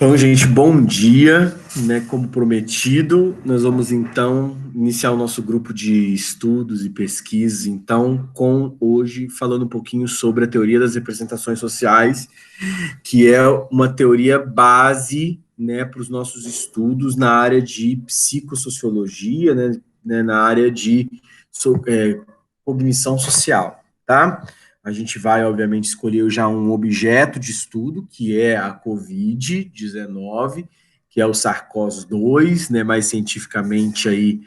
Então, gente, bom dia, né? Como prometido, nós vamos então iniciar o nosso grupo de estudos e pesquisas, então, com hoje falando um pouquinho sobre a teoria das representações sociais, que é uma teoria base, né, para os nossos estudos na área de psicossociologia, né, na área de cognição social, tá? A gente vai, obviamente, escolher já um objeto de estudo, que é a COVID-19, que é o SARS-CoV-2, né, mais cientificamente aí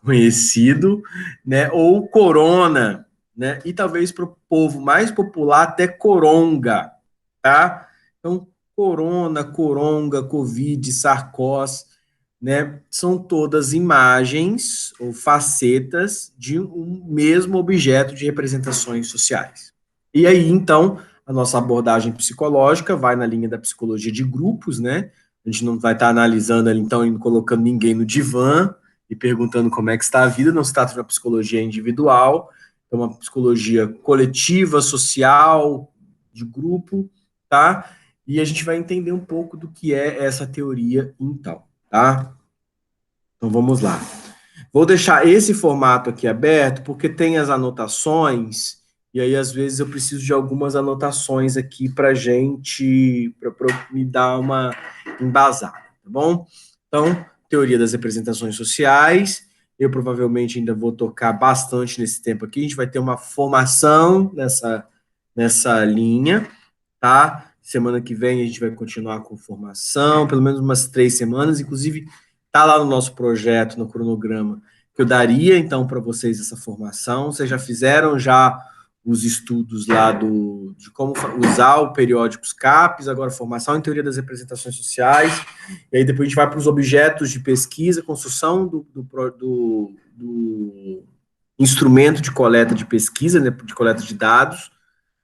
conhecido, né, ou corona, né, e talvez para o povo mais popular até coronga, tá? Então, corona, coronga, COVID, SARS-CoV, né, são todas imagens ou facetas de um mesmo objeto de representações sociais. E aí, então, a nossa abordagem psicológica vai na linha da psicologia de grupos, né? A gente não vai estar analisando, então, colocando ninguém no divã e perguntando como é que está a vida, não se trata de uma psicologia individual, é uma psicologia coletiva, social, de grupo, tá? E a gente vai entender um pouco do que é essa teoria, então, tá? Então, vamos lá. Vou deixar esse formato aqui aberto, porque tem as anotações, e aí às vezes eu preciso de algumas anotações aqui para me dar uma embasada, tá bom? Então, teoria das representações sociais, eu provavelmente ainda vou tocar bastante nesse tempo aqui, a gente vai ter uma formação nessa linha, tá? Semana que vem a gente vai continuar com formação, pelo menos umas 3 semanas, inclusive tá lá no nosso projeto, no cronograma, que eu daria, então, para vocês essa formação. Vocês já fizeram os estudos lá de como usar o periódicos CAPES, agora formação em teoria das representações sociais, e aí depois a gente vai para os objetos de pesquisa, construção do instrumento de coleta de pesquisa, né, de coleta de dados,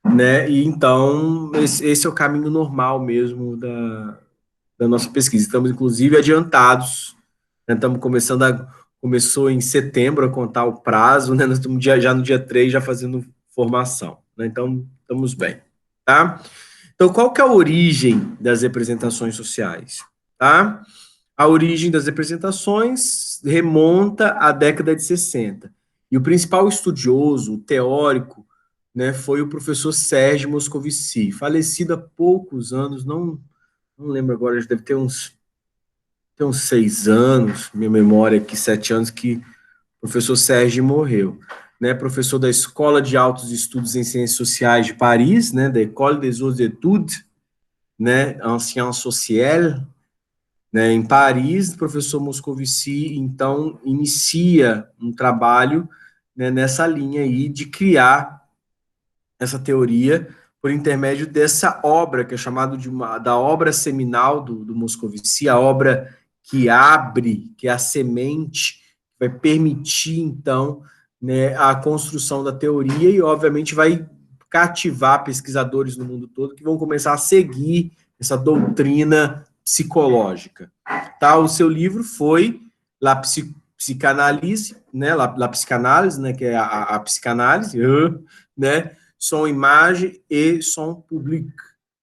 né, e então esse é o caminho normal mesmo da nossa pesquisa. Estamos, inclusive, adiantados, né? Começou em setembro a contar o prazo, né? Nós estamos já no dia 3 já fazendo formação, né? Então, estamos bem, tá? Então, qual que é a origem das representações sociais, tá? A origem das representações remonta à década de 60. E o principal estudioso, teórico, né, foi o professor Sérgio Moscovici, falecido há poucos anos, não lembro agora, deve ter uns 6 anos, minha memória aqui, 7 anos, que o professor Sérgio morreu. Né, professor da Escola de Altos Estudos em Ciências Sociais de Paris, né, da École des Hautes Études, né, en Sciences Sociales, né, em Paris. O professor Moscovici, então, inicia um trabalho, né, nessa linha aí de criar essa teoria por intermédio dessa obra, que é chamada da obra seminal do Moscovici, a obra que abre, que é a semente, vai permitir, então, né, a construção da teoria e, obviamente, vai cativar pesquisadores no mundo todo que vão começar a seguir essa doutrina psicológica. Tá? O seu livro foi La Psicanálise, né, La Psicanálise, né, que é a psicanálise, né, som, imagem e som público,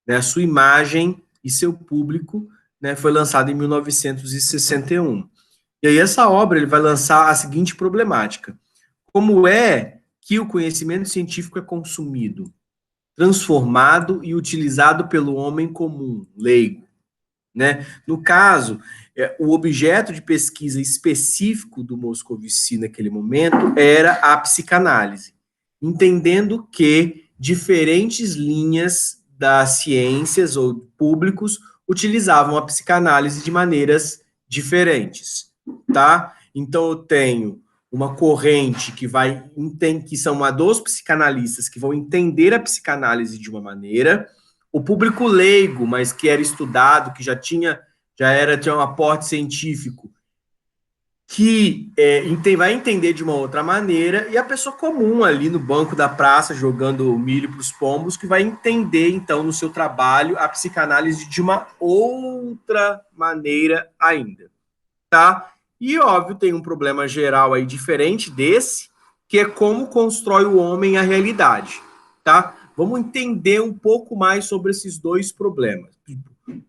né, a sua imagem e seu público, né, foi lançado em 1961. E aí essa obra ele vai lançar a seguinte problemática: como é que o conhecimento científico é consumido, transformado e utilizado pelo homem comum, leigo, né? No caso, o objeto de pesquisa específico do Moscovici naquele momento era a psicanálise, entendendo que diferentes linhas das ciências ou públicos utilizavam a psicanálise de maneiras diferentes, tá? Então eu tenho uma corrente que são dos psicanalistas que vão entender a psicanálise de uma maneira, o público leigo, mas que era estudado, que tinha um aporte científico, que vai entender de uma outra maneira, e a pessoa comum ali no banco da praça, jogando milho para os pombos, que vai entender, então, no seu trabalho, a psicanálise de uma outra maneira ainda, tá? E, óbvio, tem um problema geral aí diferente desse, que é como constrói o homem a realidade, tá? Vamos entender um pouco mais sobre esses dois problemas.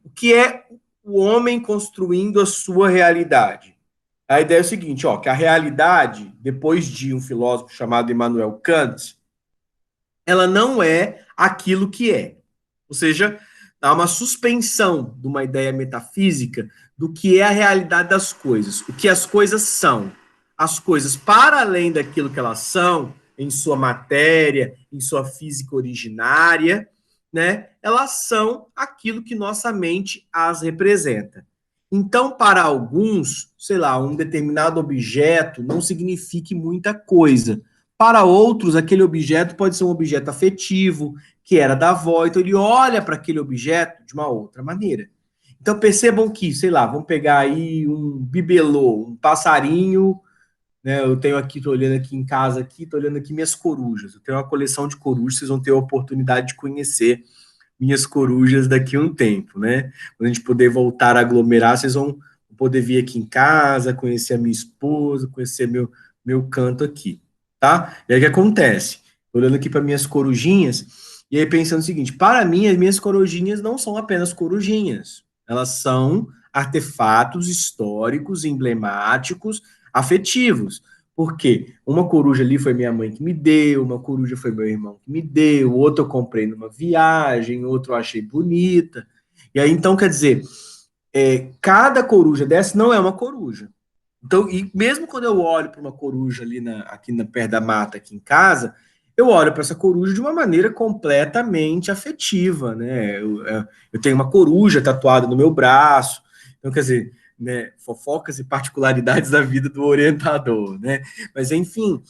O que é o homem construindo a sua realidade. A ideia é o seguinte, ó, que a realidade, depois de um filósofo chamado Immanuel Kant, ela não é aquilo que é. Ou seja, há uma suspensão de uma ideia metafísica do que é a realidade das coisas, o que as coisas são. As coisas, para além daquilo que elas são, em sua matéria, em sua física originária, né, elas são aquilo que nossa mente as representa. Então, para alguns, sei lá, um determinado objeto não signifique muita coisa. Para outros, aquele objeto pode ser um objeto afetivo, que era da avó, então ele olha para aquele objeto de uma outra maneira. Então percebam que, sei lá, vamos pegar aí um bibelô, um passarinho, né? Eu tenho aqui, tô olhando aqui em casa aqui, tô olhando aqui minhas corujas. Eu tenho uma coleção de corujas, vocês vão ter a oportunidade de conhecer minhas corujas daqui a um tempo, né? Quando a gente puder voltar a aglomerar, vocês vão poder vir aqui em casa, conhecer a minha esposa, conhecer meu canto aqui, tá? E aí o que acontece? Tô olhando aqui para minhas corujinhas e aí pensando o seguinte, para mim as minhas corujinhas não são apenas corujinhas, elas são artefatos históricos, emblemáticos, afetivos. Porque uma coruja ali foi minha mãe que me deu, uma coruja foi meu irmão que me deu, outro eu comprei numa viagem, outro eu achei bonita. E aí, então, quer dizer, cada coruja dessa não é uma coruja. Então, e mesmo quando eu olho para uma coruja ali aqui perto da mata, aqui em casa, eu olho para essa coruja de uma maneira completamente afetiva, né? Eu tenho uma coruja tatuada no meu braço, então, quer dizer, né, fofocas e particularidades da vida do orientador, né? Mas, enfim,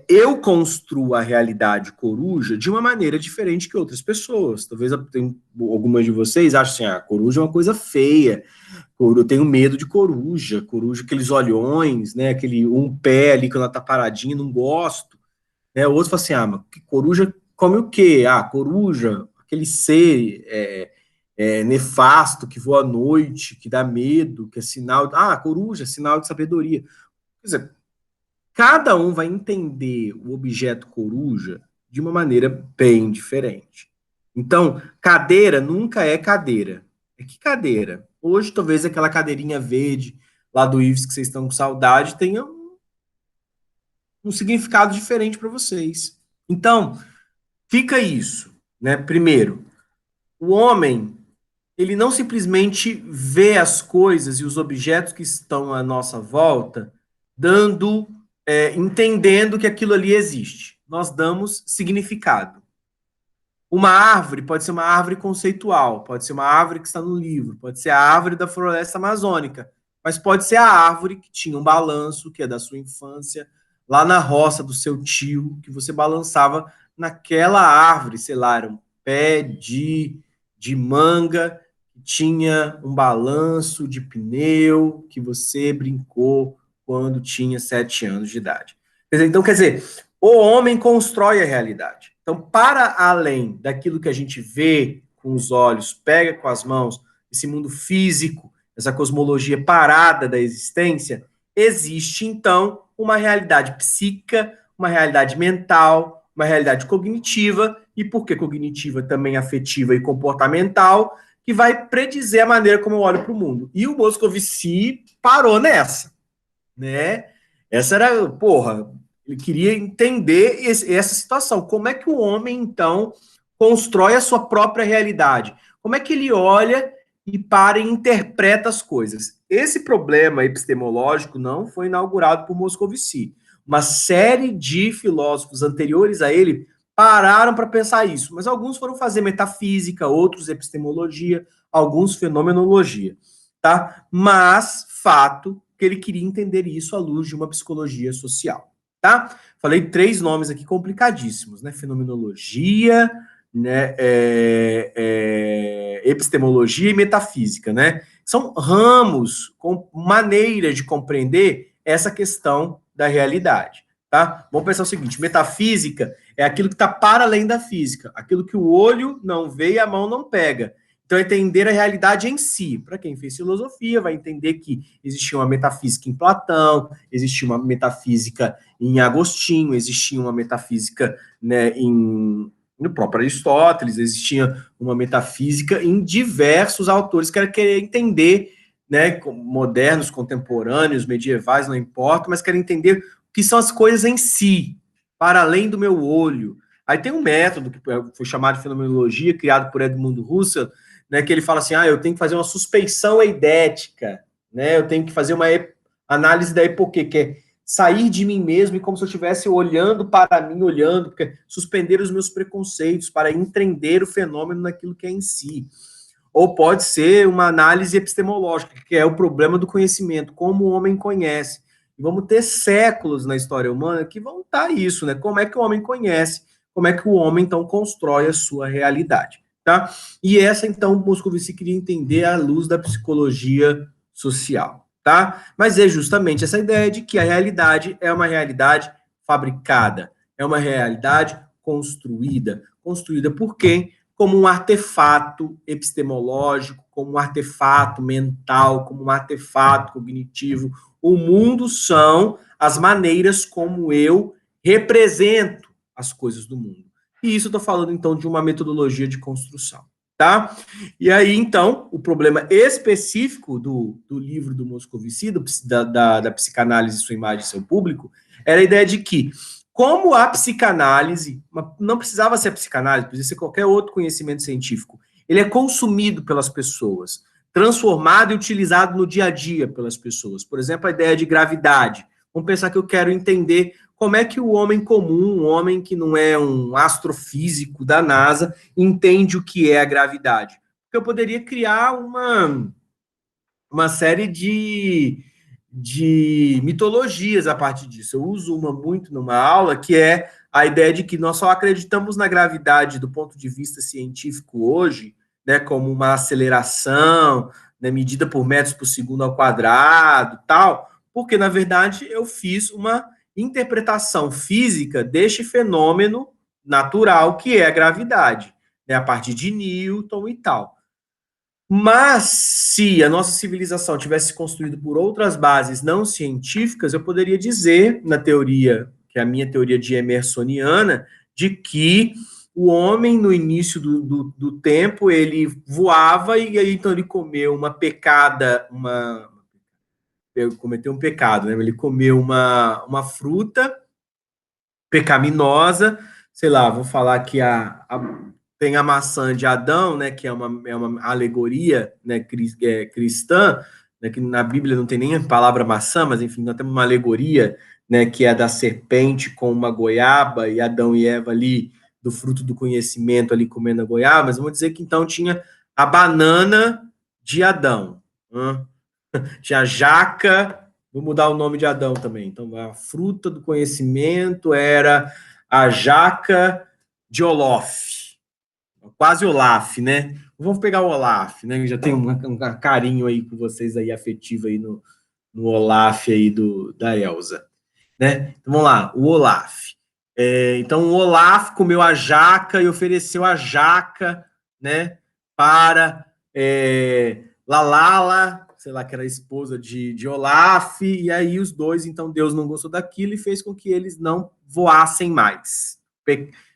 eu construo a realidade coruja de uma maneira diferente que outras pessoas. Talvez algumas de vocês achem assim, coruja é uma coisa feia, eu tenho medo de coruja, aqueles olhões, né? Aquele um pé ali quando ela tá paradinha, não gosto. Né? O outro fala assim, mas que coruja come o quê? Coruja, aquele ser nefasto que voa à noite, que dá medo, que é sinal... coruja, sinal de sabedoria. Quer dizer, cada um vai entender o objeto coruja de uma maneira bem diferente. Então, cadeira nunca é cadeira. Que cadeira? Hoje, talvez aquela cadeirinha verde lá do Ives que vocês estão com saudade tenha um significado diferente para vocês. Então, fica isso, né? Primeiro, o homem, ele não simplesmente vê as coisas e os objetos que estão à nossa volta entendendo que aquilo ali existe. Nós damos significado. Uma árvore pode ser uma árvore conceitual, pode ser uma árvore que está no livro, pode ser a árvore da floresta amazônica, mas pode ser a árvore que tinha um balanço, que é da sua infância, lá na roça do seu tio, que você balançava naquela árvore, sei lá, era um pé de manga, que tinha um balanço de pneu, que você brincou quando tinha 7 anos de idade. Então, quer dizer, o homem constrói a realidade. Então, para além daquilo que a gente vê com os olhos, pega com as mãos, esse mundo físico, essa cosmologia parada da existência, existe, então, uma realidade psíquica, uma realidade mental, uma realidade cognitiva, e por que cognitiva também afetiva e comportamental, que vai predizer a maneira como eu olho para o mundo. E o Moscovici parou nessa, né? Essa era, ele queria entender essa situação. Como é que o homem, então, constrói a sua própria realidade? Como é que ele olha e para e interpreta as coisas? Esse problema epistemológico não foi inaugurado por Moscovici. Uma série de filósofos anteriores a ele pararam para pensar isso, mas alguns foram fazer metafísica, outros epistemologia, alguns fenomenologia, tá? Mas fato que ele queria entender isso à luz de uma psicologia social, tá? Falei 3 nomes aqui complicadíssimos, né? Fenomenologia, né? Epistemologia e metafísica, né? São ramos com maneiras de compreender essa questão da realidade, tá? Vamos pensar o seguinte: metafísica é aquilo que está para além da física, aquilo que o olho não vê e a mão não pega. Então, entender a realidade em si. Para quem fez filosofia, vai entender que existia uma metafísica em Platão, existia uma metafísica em Agostinho, existia uma metafísica, né, em no próprio Aristóteles, existia uma metafísica em diversos autores que querem entender, né, modernos, contemporâneos, medievais, não importa, mas querem entender o que são as coisas em si, para além do meu olho. Aí tem um método que foi chamado de fenomenologia, criado por Edmund Husserl, né, que ele fala assim, eu tenho que fazer uma suspeição eidética, né, eu tenho que fazer uma análise da epoquê, que é sair de mim mesmo e como se eu estivesse olhando para mim, porque suspender os meus preconceitos para entender o fenômeno naquilo que é em si. Ou pode ser uma análise epistemológica, que é o problema do conhecimento, como o homem conhece. E vamos ter séculos na história humana que vão estar isso, né? Como é que o homem conhece, como é que o homem, então, constrói a sua realidade, tá? E essa, então, Moscovici queria entender à luz da psicologia social, tá? Mas é justamente essa ideia de que a realidade é uma realidade fabricada, é uma realidade construída. Construída por quem? Como um artefato epistemológico, como um artefato mental, como um artefato cognitivo. O mundo são as maneiras como eu represento as coisas do mundo. E isso eu estou falando, então, de uma metodologia de construção, tá? E aí, então, o problema específico do livro do Moscovici, da psicanálise, sua imagem e seu público, era a ideia de que, como a psicanálise, não precisava ser a psicanálise, podia ser qualquer outro conhecimento científico, ele é consumido pelas pessoas, transformado e utilizado no dia a dia pelas pessoas. Por exemplo, a ideia de gravidade. Vamos pensar que eu quero entender como é que o homem comum, um homem que não é um astrofísico da NASA, entende o que é a gravidade. Porque eu poderia criar uma série de mitologias a partir disso. Eu uso uma muito numa aula, que é a ideia de que nós só acreditamos na gravidade do ponto de vista científico hoje, né, como uma aceleração, né, medida por metros por segundo ao quadrado, tal, porque, na verdade, eu fiz uma interpretação física deste fenômeno natural que é a gravidade, né, a partir de Newton e tal. Mas, se a nossa civilização tivesse construído por outras bases não científicas, eu poderia dizer, na teoria, que é a minha teoria de emersoniana, de que o homem, no início do tempo, ele voava e aí, então, ele comeu uma pecada, cometeu um pecado, né? Ele comeu uma fruta pecaminosa, sei lá, vou falar que tem a maçã de Adão, né, que é uma alegoria, né, cristã, né, que na Bíblia não tem nem a palavra maçã, mas enfim, nós temos uma alegoria, né, que é da serpente com uma goiaba, e Adão e Eva ali, do fruto do conhecimento ali comendo a goiaba, mas vamos dizer que então tinha a banana de Adão, tinha a jaca, vou mudar o nome de Adão também, então a fruta do conhecimento era a jaca de Olof, quase Olaf, né? Vamos pegar o Olaf, né? Eu já tenho um carinho aí com vocês aí, afetivo aí no Olaf aí da Elsa, né? Então vamos lá, o Olaf. Então o Olaf comeu a jaca e ofereceu a jaca, né? Para Lalala, sei lá, que era a esposa de Olaf, e aí os dois, então Deus não gostou daquilo e fez com que eles não voassem mais.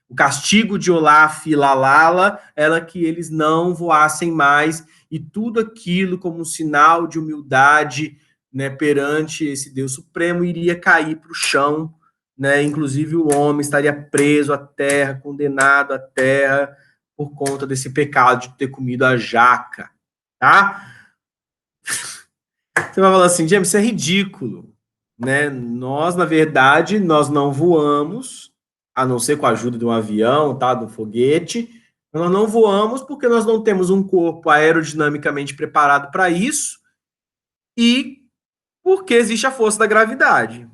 O castigo de Olaf e Lalala era que eles não voassem mais, e tudo aquilo como um sinal de humildade, né, perante esse Deus Supremo iria cair para o chão, né, inclusive o homem estaria preso à terra, condenado à terra, por conta desse pecado de ter comido a jaca, tá? Você vai falar assim, James, isso é ridículo, né? Nós, na verdade, nós não voamos, a não ser com a ajuda de um avião, tá? De um foguete. Nós não voamos porque nós não temos um corpo aerodinamicamente preparado para isso e porque existe a força da gravidade,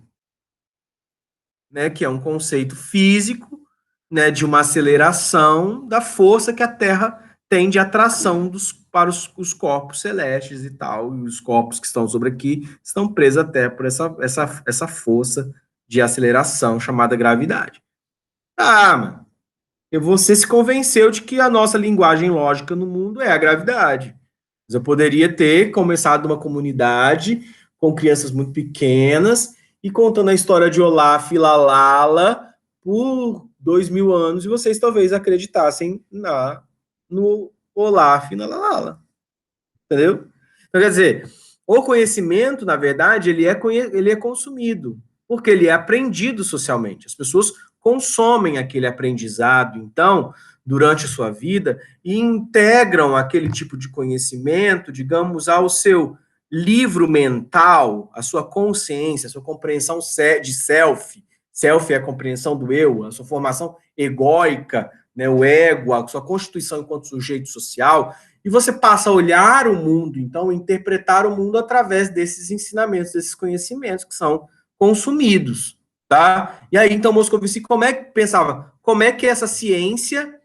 né? Que é um conceito físico, né? De uma aceleração da força que a Terra tem de atração para os corpos celestes e tal, e os corpos que estão sobre aqui estão presos até por essa força de aceleração chamada gravidade. Mano, você se convenceu de que a nossa linguagem lógica no mundo é a gravidade. Mas eu poderia ter começado uma comunidade com crianças muito pequenas e contando a história de Olaf e Lalala por 2000 anos e vocês talvez acreditassem no Olaf e na Lalala. Entendeu? Então, quer dizer, o conhecimento, na verdade, ele é consumido, porque ele é aprendido socialmente. As pessoas consomem aquele aprendizado, então, durante a sua vida, e integram aquele tipo de conhecimento, digamos, ao seu livro mental, a sua consciência, a sua compreensão de self. Self é a compreensão do eu, a sua formação egóica, né, o ego, a sua constituição enquanto sujeito social, e você passa a olhar o mundo, então, interpretar o mundo através desses ensinamentos, desses conhecimentos que são consumidos, tá? E aí, então, Moscovici, como é que essa ciência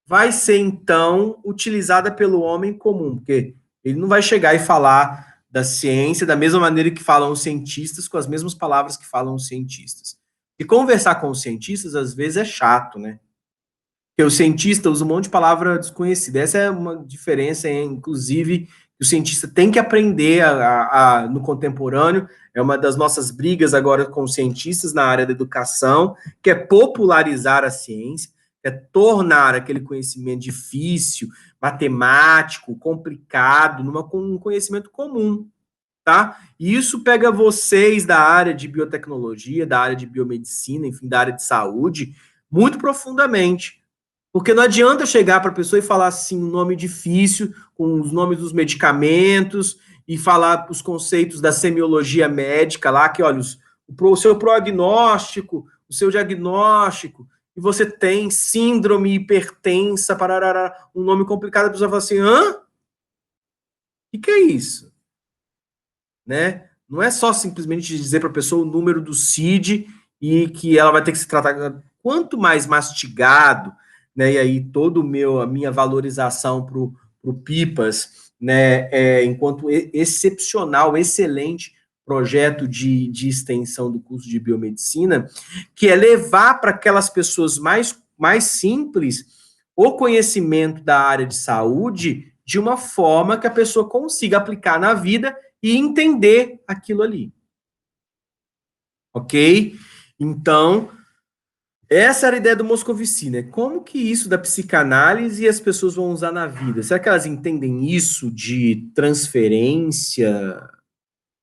vai ser, então, utilizada pelo homem comum? Porque ele não vai chegar e falar da ciência da mesma maneira que falam os cientistas, com as mesmas palavras que falam os cientistas. E conversar com os cientistas, às vezes, é chato, né? Porque o cientista usa um monte de palavra desconhecida. Essa é uma diferença, inclusive, que o cientista tem que aprender no contemporâneo. É uma das nossas brigas agora com os cientistas na área da educação, que é popularizar a ciência, é tornar aquele conhecimento difícil, matemático, complicado, um conhecimento comum, tá? E isso pega vocês da área de biotecnologia, da área de biomedicina, enfim, da área de saúde, muito profundamente. Porque não adianta chegar para a pessoa e falar assim um nome difícil, com os nomes dos medicamentos, e falar os conceitos da semiologia médica lá, que olha, o seu prognóstico, o seu diagnóstico, e você tem síndrome hipertensa, parará, um nome complicado, a pessoa fala assim, hã? O que é isso? Né? Não é só simplesmente dizer para a pessoa o número do CID e que ela vai ter que se tratar. Quanto mais mastigado, né? E aí a minha valorização para o Pipas, né? Enquanto excepcional, excelente projeto de extensão do curso de biomedicina, que é levar para aquelas pessoas mais simples o conhecimento da área de saúde de uma forma que a pessoa consiga aplicar na vida e entender aquilo ali. Ok? Então, essa era a ideia do Moscovici, né? Como que isso da psicanálise as pessoas vão usar na vida? Será que elas entendem isso de transferência,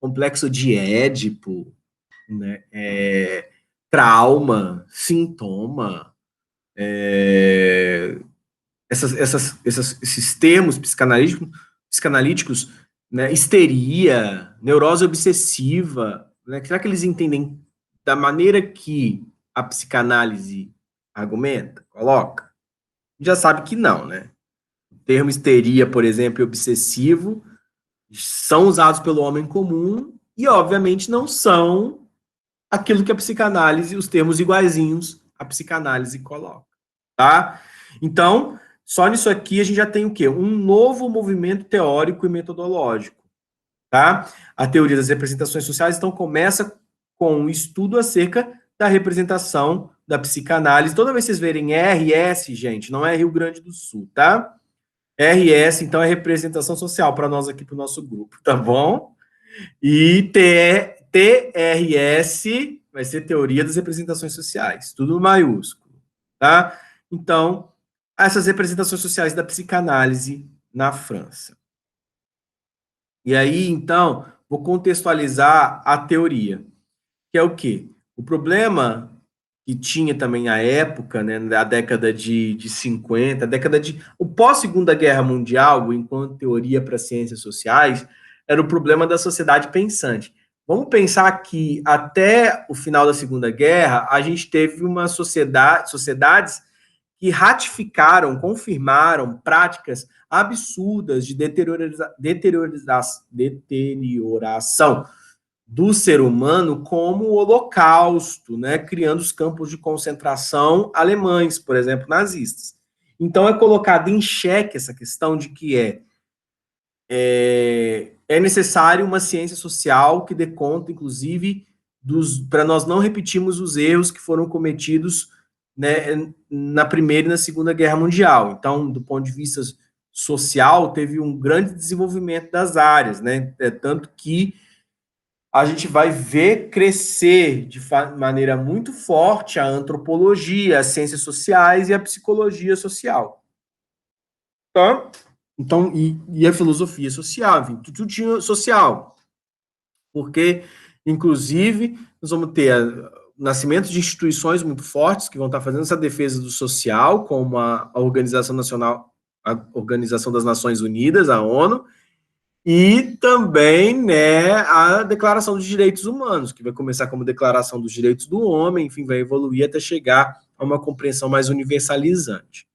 complexo de Édipo, né? Trauma, sintoma, esses termos psicanalíticos, né? Histeria, neurose obsessiva, né? Será que eles entendem da maneira que a psicanálise argumenta, coloca? Já sabe que não, né? O termo histeria, por exemplo, e obsessivo são usados pelo homem comum e, obviamente, não são aquilo que a psicanálise, os termos iguaizinhos, a psicanálise coloca, tá? Então, só nisso aqui a gente já tem o quê? Um novo movimento teórico e metodológico, tá? A teoria das representações sociais, então, começa com um estudo acerca da representação da psicanálise. Toda vez que vocês verem RS, gente, não é Rio Grande do Sul, tá? RS, então, é representação social para nós aqui, para o nosso grupo, tá bom? E TRS vai ser teoria das representações sociais, tudo maiúsculo, tá? Então, essas representações sociais da psicanálise na França. E aí, então, vou contextualizar a teoria, que é o quê? O problema que tinha também à época, né, na década de 50, o pós-Segunda Guerra Mundial, enquanto teoria para ciências sociais, era o problema da sociedade pensante. Vamos pensar que até o final da Segunda Guerra, a gente teve uma sociedades que ratificaram, confirmaram práticas absurdas de deterioração do ser humano, como o Holocausto, né, criando os campos de concentração alemães, por exemplo, nazistas. Então é colocado em xeque essa questão de que é necessário uma ciência social que dê conta, inclusive, para nós não repetirmos os erros que foram cometidos, né, na Primeira e na Segunda Guerra Mundial. Então, do ponto de vista social, teve um grande desenvolvimento das áreas, né, tanto que a gente vai ver crescer de maneira muito forte a antropologia, as ciências sociais e a psicologia social. Tá? Então, e a filosofia social, enfim, tudo tinha social. Porque, inclusive, nós vamos ter o nascimento de instituições muito fortes que vão estar fazendo essa defesa do social, como a Organização Nacional, a Organização das Nações Unidas, a ONU, e também, né, a Declaração dos Direitos Humanos, que vai começar como Declaração dos Direitos do Homem, enfim, vai evoluir até chegar a uma compreensão mais universalizante.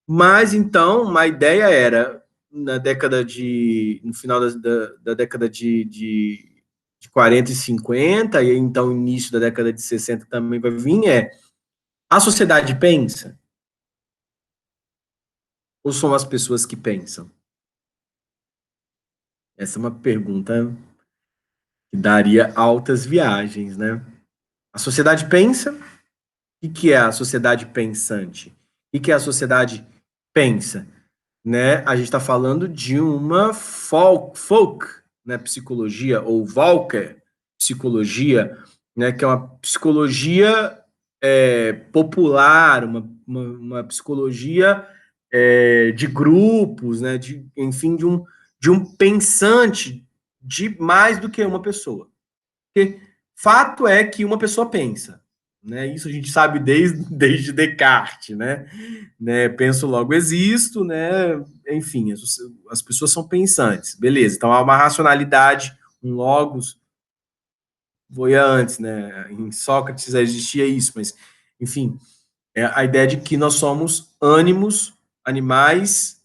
Mas, então, uma ideia era, no final da década de 40 e 50, e então início da década de 60 também vai vir, a sociedade pensa? Ou são as pessoas que pensam? Essa é uma pergunta que daria altas viagens, né? A sociedade pensa? O que é a sociedade pensante? O que é a sociedade pensa? Né? A gente está falando de uma folk, né, psicologia, ou Volcker psicologia, né, que é uma psicologia popular, uma psicologia de grupos, né, enfim, de um pensante de mais do que uma pessoa. Porque fato é que uma pessoa pensa, né? Isso a gente sabe desde Descartes, né? Penso logo existo, né? Enfim, as pessoas são pensantes, beleza? Então há uma racionalidade, um logos, foi antes, né? Em Sócrates já existia isso, mas enfim, a ideia de que nós somos ânimos, animais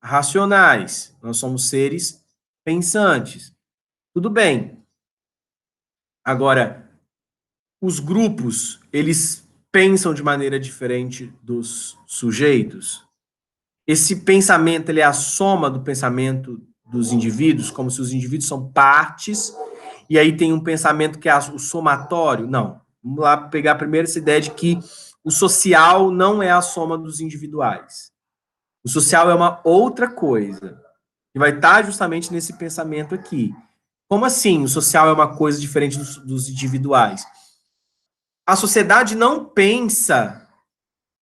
racionais, nós somos seres pensantes. Tudo bem. Agora, os grupos, eles pensam de maneira diferente dos sujeitos? Esse pensamento, ele é a soma do pensamento dos indivíduos, como se os indivíduos são partes, e aí tem um pensamento que é o somatório? Não. Vamos lá pegar primeiro essa ideia de que o social não é a soma dos individuais. O social é uma outra coisa, que vai estar justamente nesse pensamento aqui. Como assim o social é uma coisa diferente dos individuais? A sociedade não pensa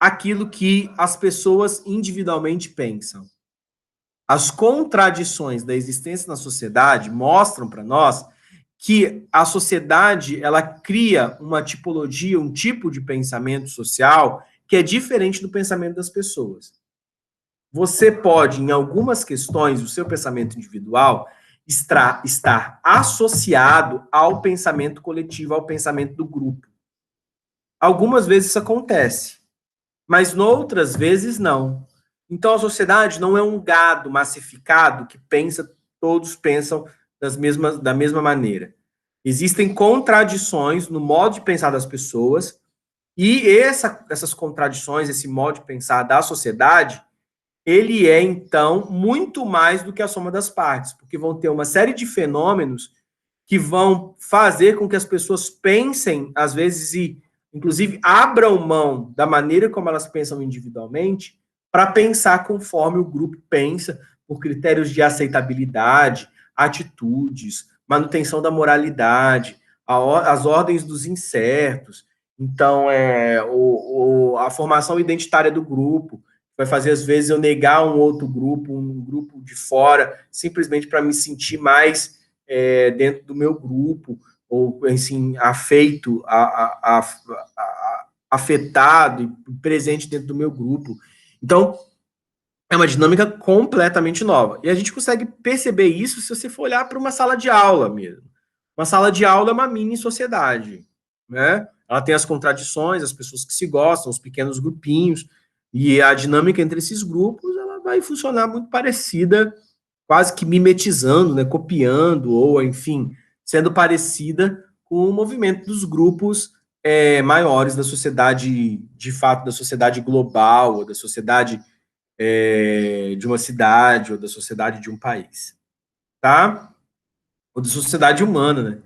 aquilo que as pessoas individualmente pensam. As contradições da existência na sociedade mostram para nós que a sociedade ela cria uma tipologia, um tipo de pensamento social que é diferente do pensamento das pessoas. Você pode, em algumas questões, o seu pensamento individual estar associado ao pensamento coletivo, ao pensamento do grupo. Algumas vezes isso acontece, mas noutras vezes não. Então a sociedade não é um gado massificado que pensa, todos pensam da mesma maneira. Existem contradições no modo de pensar das pessoas, e essas contradições, esse modo de pensar da sociedade, ele é, então, muito mais do que a soma das partes, porque vão ter uma série de fenômenos que vão fazer com que as pessoas pensem, às vezes, e inclusive abram mão da maneira como elas pensam individualmente para pensar conforme o grupo pensa, por critérios de aceitabilidade, atitudes, manutenção da moralidade, as ordens dos incertos. Então, a formação identitária do grupo vai fazer, às vezes, eu negar um outro grupo, um grupo de fora, simplesmente para me sentir mais dentro do meu grupo, ou assim, afetado e presente dentro do meu grupo. Então, é uma dinâmica completamente nova. E a gente consegue perceber isso se você for olhar para uma sala de aula mesmo. Uma sala de aula é uma mini sociedade, né? Ela tem as contradições, as pessoas que se gostam, os pequenos grupinhos, e a dinâmica entre esses grupos, ela vai funcionar muito parecida, quase que mimetizando, né, copiando, ou, enfim, sendo parecida com o movimento dos grupos maiores da sociedade, de fato, da sociedade global, ou da sociedade de uma cidade, ou da sociedade de um país, tá? Ou da sociedade humana, né?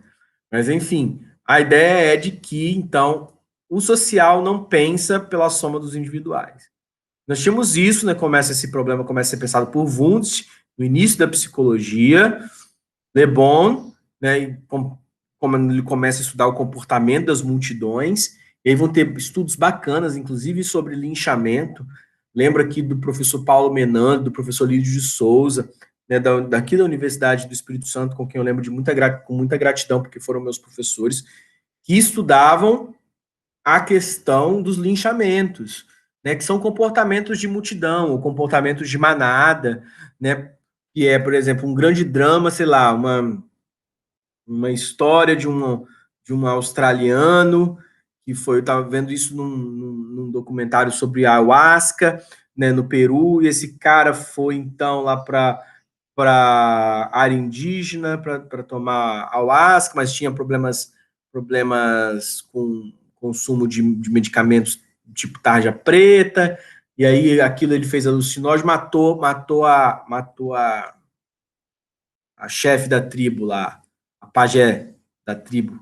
Mas, enfim, a ideia é de que, então, o social não pensa pela soma dos individuais. Nós tínhamos isso, né? Esse problema começa a ser pensado por Wundt, no início da psicologia, Le Bon, né? como ele começa a estudar o comportamento das multidões, e aí vão ter estudos bacanas, inclusive sobre linchamento. Lembro aqui do professor Paulo Menando, do professor Lídio de Souza, né, daqui da Universidade do Espírito Santo, com quem eu lembro com muita gratidão, porque foram meus professores, que estudavam a questão dos linchamentos, né, que são comportamentos de multidão, ou comportamentos de manada, né, que é, por exemplo, um grande drama, sei lá, uma história de um australiano, que foi, eu estava vendo isso num documentário sobre a ayahuasca, né, no Peru, e esse cara foi, então, lá para área indígena, para tomar ayahuasca, mas tinha problemas com consumo de medicamentos tipo tarja preta, e aí aquilo ele fez alucinógeno, matou a chefe da tribo lá, a pajé da tribo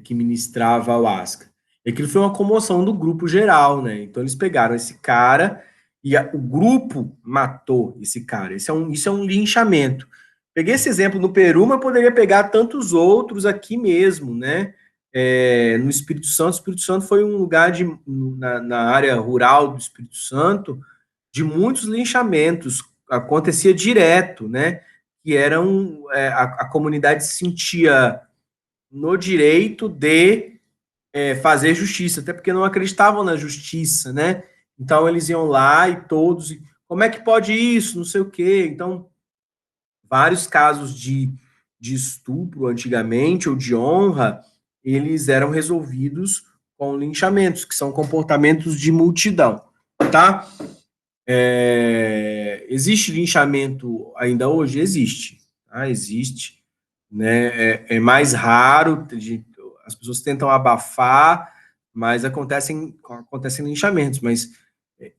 que ministrava a ayahuasca. E aquilo foi uma comoção do grupo geral, né? Então eles pegaram esse cara e o grupo matou esse cara. Isso é um linchamento. Peguei esse exemplo no Peru, mas poderia pegar tantos outros aqui mesmo, né? No Espírito Santo. O Espírito Santo foi um lugar na área rural do Espírito Santo de muitos linchamentos. Acontecia direto, né? Que eram a comunidade se sentia no direito de fazer justiça, até porque não acreditavam na justiça, né? Então eles iam lá e todos, como é que pode isso? Não sei o quê. Então, vários casos de estupro antigamente, ou de honra, eles eram resolvidos com linchamentos, que são comportamentos de multidão, tá? Existe linchamento ainda hoje? Existe, tá? Existe, né? É mais raro, as pessoas tentam abafar, mas acontecem linchamentos, mas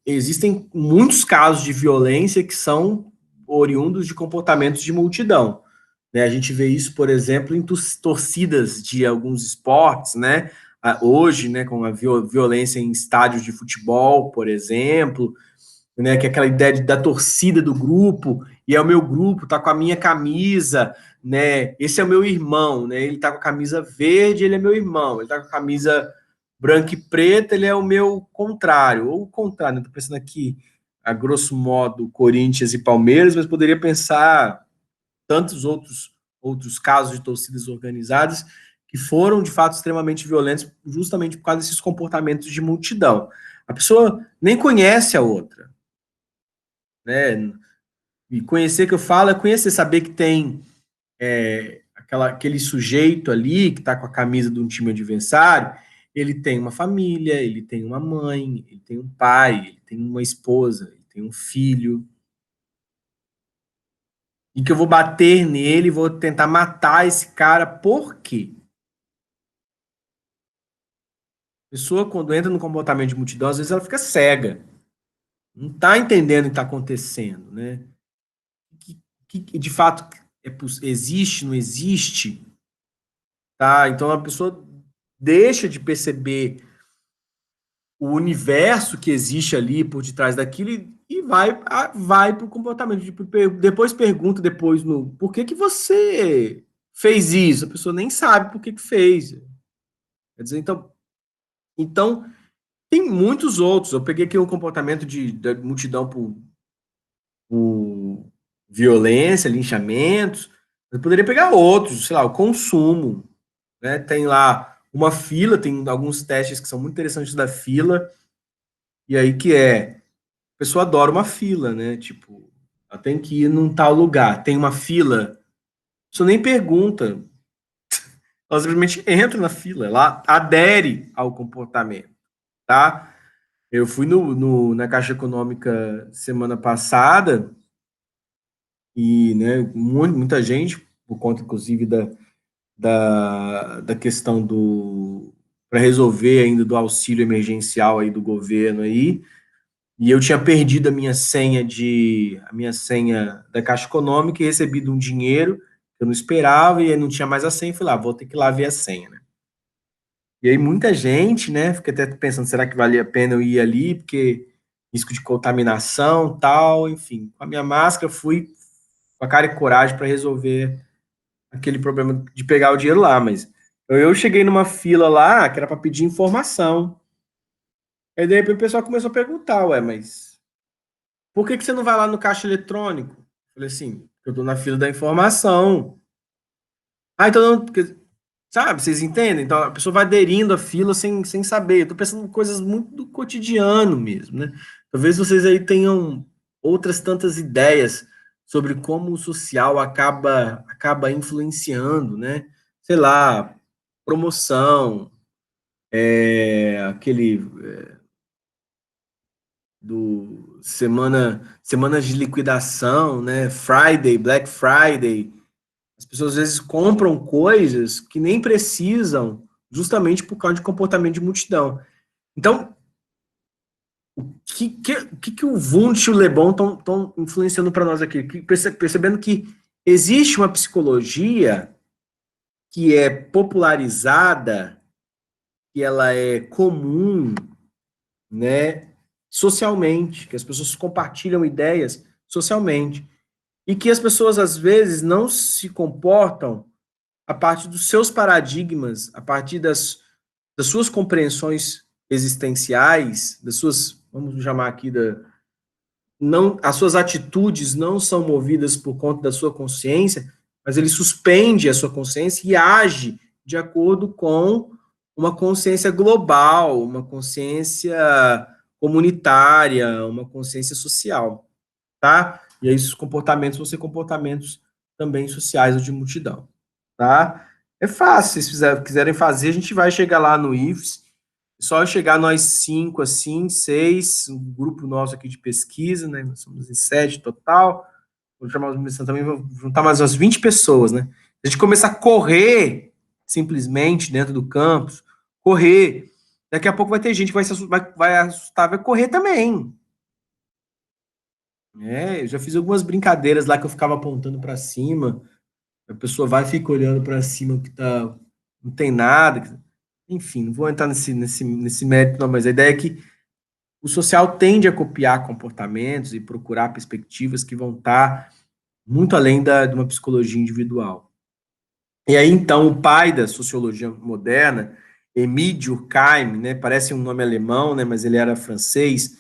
existem muitos casos de violência que são oriundos de comportamentos de multidão, né? A gente vê isso, por exemplo, em torcidas de alguns esportes, né? Hoje, né, com a violência em estádios de futebol, por exemplo, né, que é aquela ideia da torcida do grupo, e é o meu grupo, tá com a minha camisa, né? Esse é o meu irmão, né? Ele tá com a camisa verde, ele é meu irmão. Ele tá com a camisa branca e preta, ele é o meu contrário. Ou o contrário, né? Tô pensando aqui, a grosso modo, Corinthians e Palmeiras, mas poderia pensar tantos outros casos de torcidas organizadas que foram, de fato, extremamente violentos, justamente por causa desses comportamentos de multidão. A pessoa nem conhece a outra, né? E conhecer que eu falo é conhecer, saber que tem aquele sujeito ali que está com a camisa de um time adversário, ele tem uma família, ele tem uma mãe, ele tem um pai, ele tem uma esposa, ele tem um filho, e que eu vou bater nele, vou tentar matar esse cara, por quê? A pessoa, quando entra no comportamento de multidão, às vezes ela fica cega, não está entendendo o que está acontecendo, né? Que de fato existe, não existe, tá? Então a pessoa deixa de perceber o universo que existe ali por detrás daquilo e vai para o comportamento. Depois pergunta depois no por que você fez isso? A pessoa nem sabe por que fez. Quer dizer, então tem muitos outros. Eu peguei aqui um comportamento da multidão por violência, linchamentos. Eu poderia pegar outros, sei lá, o consumo, né? Tem lá uma fila, tem alguns testes que são muito interessantes da fila, e aí a pessoa adora uma fila, né? Tipo, ela tem que ir num tal lugar, tem uma fila, a pessoa nem pergunta, ela simplesmente entra na fila, ela adere ao comportamento, tá? Eu fui na Caixa Econômica semana passada e, né, muita gente, por conta, inclusive, da questão para resolver ainda do auxílio emergencial aí do governo aí, e eu tinha perdido a minha senha da Caixa Econômica e recebido um dinheiro que eu não esperava e aí não tinha mais a senha, fui lá, vou ter que ir lá ver a senha, né? E aí muita gente, né, fica até pensando, será que valia a pena eu ir ali, porque risco de contaminação, tal, enfim. Com a minha máscara fui com a cara e coragem para resolver aquele problema de pegar o dinheiro lá, mas Eu cheguei numa fila lá que era para pedir informação. Aí, de repente, o pessoal começou a perguntar, ué, mas por que você não vai lá no caixa eletrônico? Eu falei assim, eu tô na fila da informação. Ah, então não, sabe, vocês entendem? Então a pessoa vai aderindo à fila sem saber. Eu tô pensando em coisas muito do cotidiano mesmo, né? Talvez vocês aí tenham outras tantas ideias sobre como o social acaba influenciando, né? Sei lá, promoção, aquele do semanas de liquidação, né? Friday, Black Friday. As pessoas às vezes compram coisas que nem precisam, justamente por causa de comportamento de multidão. Então, o que o Wundt e o Lebon estão influenciando para nós aqui? Percebendo que existe uma psicologia que é popularizada, que ela é comum, né, socialmente, que as pessoas compartilham ideias socialmente, e que as pessoas às vezes não se comportam a partir dos seus paradigmas, a partir das suas compreensões existenciais, das suas, vamos chamar aqui não, as suas atitudes não são movidas por conta da sua consciência, mas ele suspende a sua consciência e age de acordo com uma consciência global, uma consciência comunitária, uma consciência social, tá? E aí esses comportamentos vão ser comportamentos também sociais ou de multidão, tá? É fácil, se quiserem fazer, a gente vai chegar lá no IFES, é só chegar nós 5, assim, 6, um grupo nosso aqui de pesquisa, né? Nós somos em 7 total. Vou chamar os ministros também, vou juntar mais umas 20 pessoas, né? A gente começar a correr simplesmente dentro do campus, correr. Daqui a pouco vai ter gente que vai assustar, vai correr também. Eu já fiz algumas brincadeiras lá que eu ficava apontando para cima, a pessoa vai e fica olhando para cima que tá, não tem nada. Enfim, não vou entrar nesse mérito, não, mas a ideia é que o social tende a copiar comportamentos e procurar perspectivas que vão estar muito além de uma psicologia individual. E aí, então, o pai da sociologia moderna, Émile Durkheim, né, parece um nome alemão, né, mas ele era francês,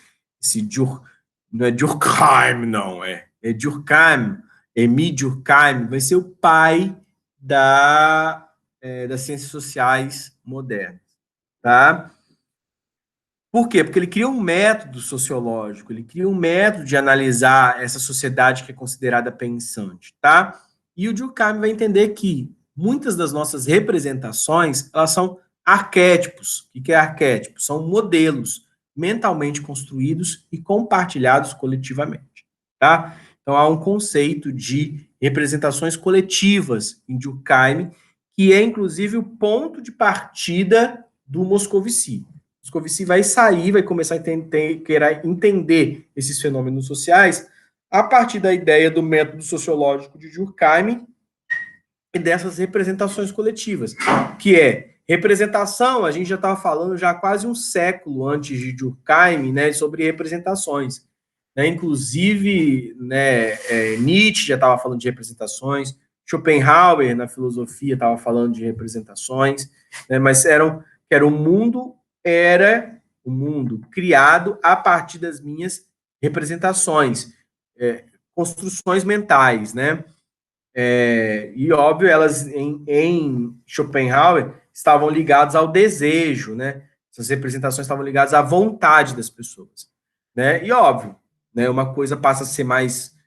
não é Durkheim, não, é Durkheim, Émile Durkheim, vai ser o pai das ciências sociais modernas, tá? Por quê? Porque ele cria um método sociológico, ele cria um método de analisar essa sociedade que é considerada pensante, tá? E o Durkheim vai entender que muitas das nossas representações, elas são arquétipos. O que é arquétipo? São modelos mentalmente construídos e compartilhados coletivamente, tá? Então há um conceito de representações coletivas em Durkheim, que é inclusive o ponto de partida do Moscovici. Moscovici vai sair, vai começar a querer entender esses fenômenos sociais a partir da ideia do método sociológico de Durkheim e dessas representações coletivas, que é representação, a gente já estava falando já há quase um século antes de Durkheim, né, sobre representações. Né, inclusive, né, Nietzsche já estava falando de representações, Schopenhauer, na filosofia, estava falando de representações, né, mas era o mundo criado a partir das minhas representações, construções mentais, né? E óbvio, elas em Schopenhauer estavam ligadas ao desejo, né? Essas representações estavam ligadas à vontade das pessoas, né? E óbvio, né? Uma coisa passa a ser mais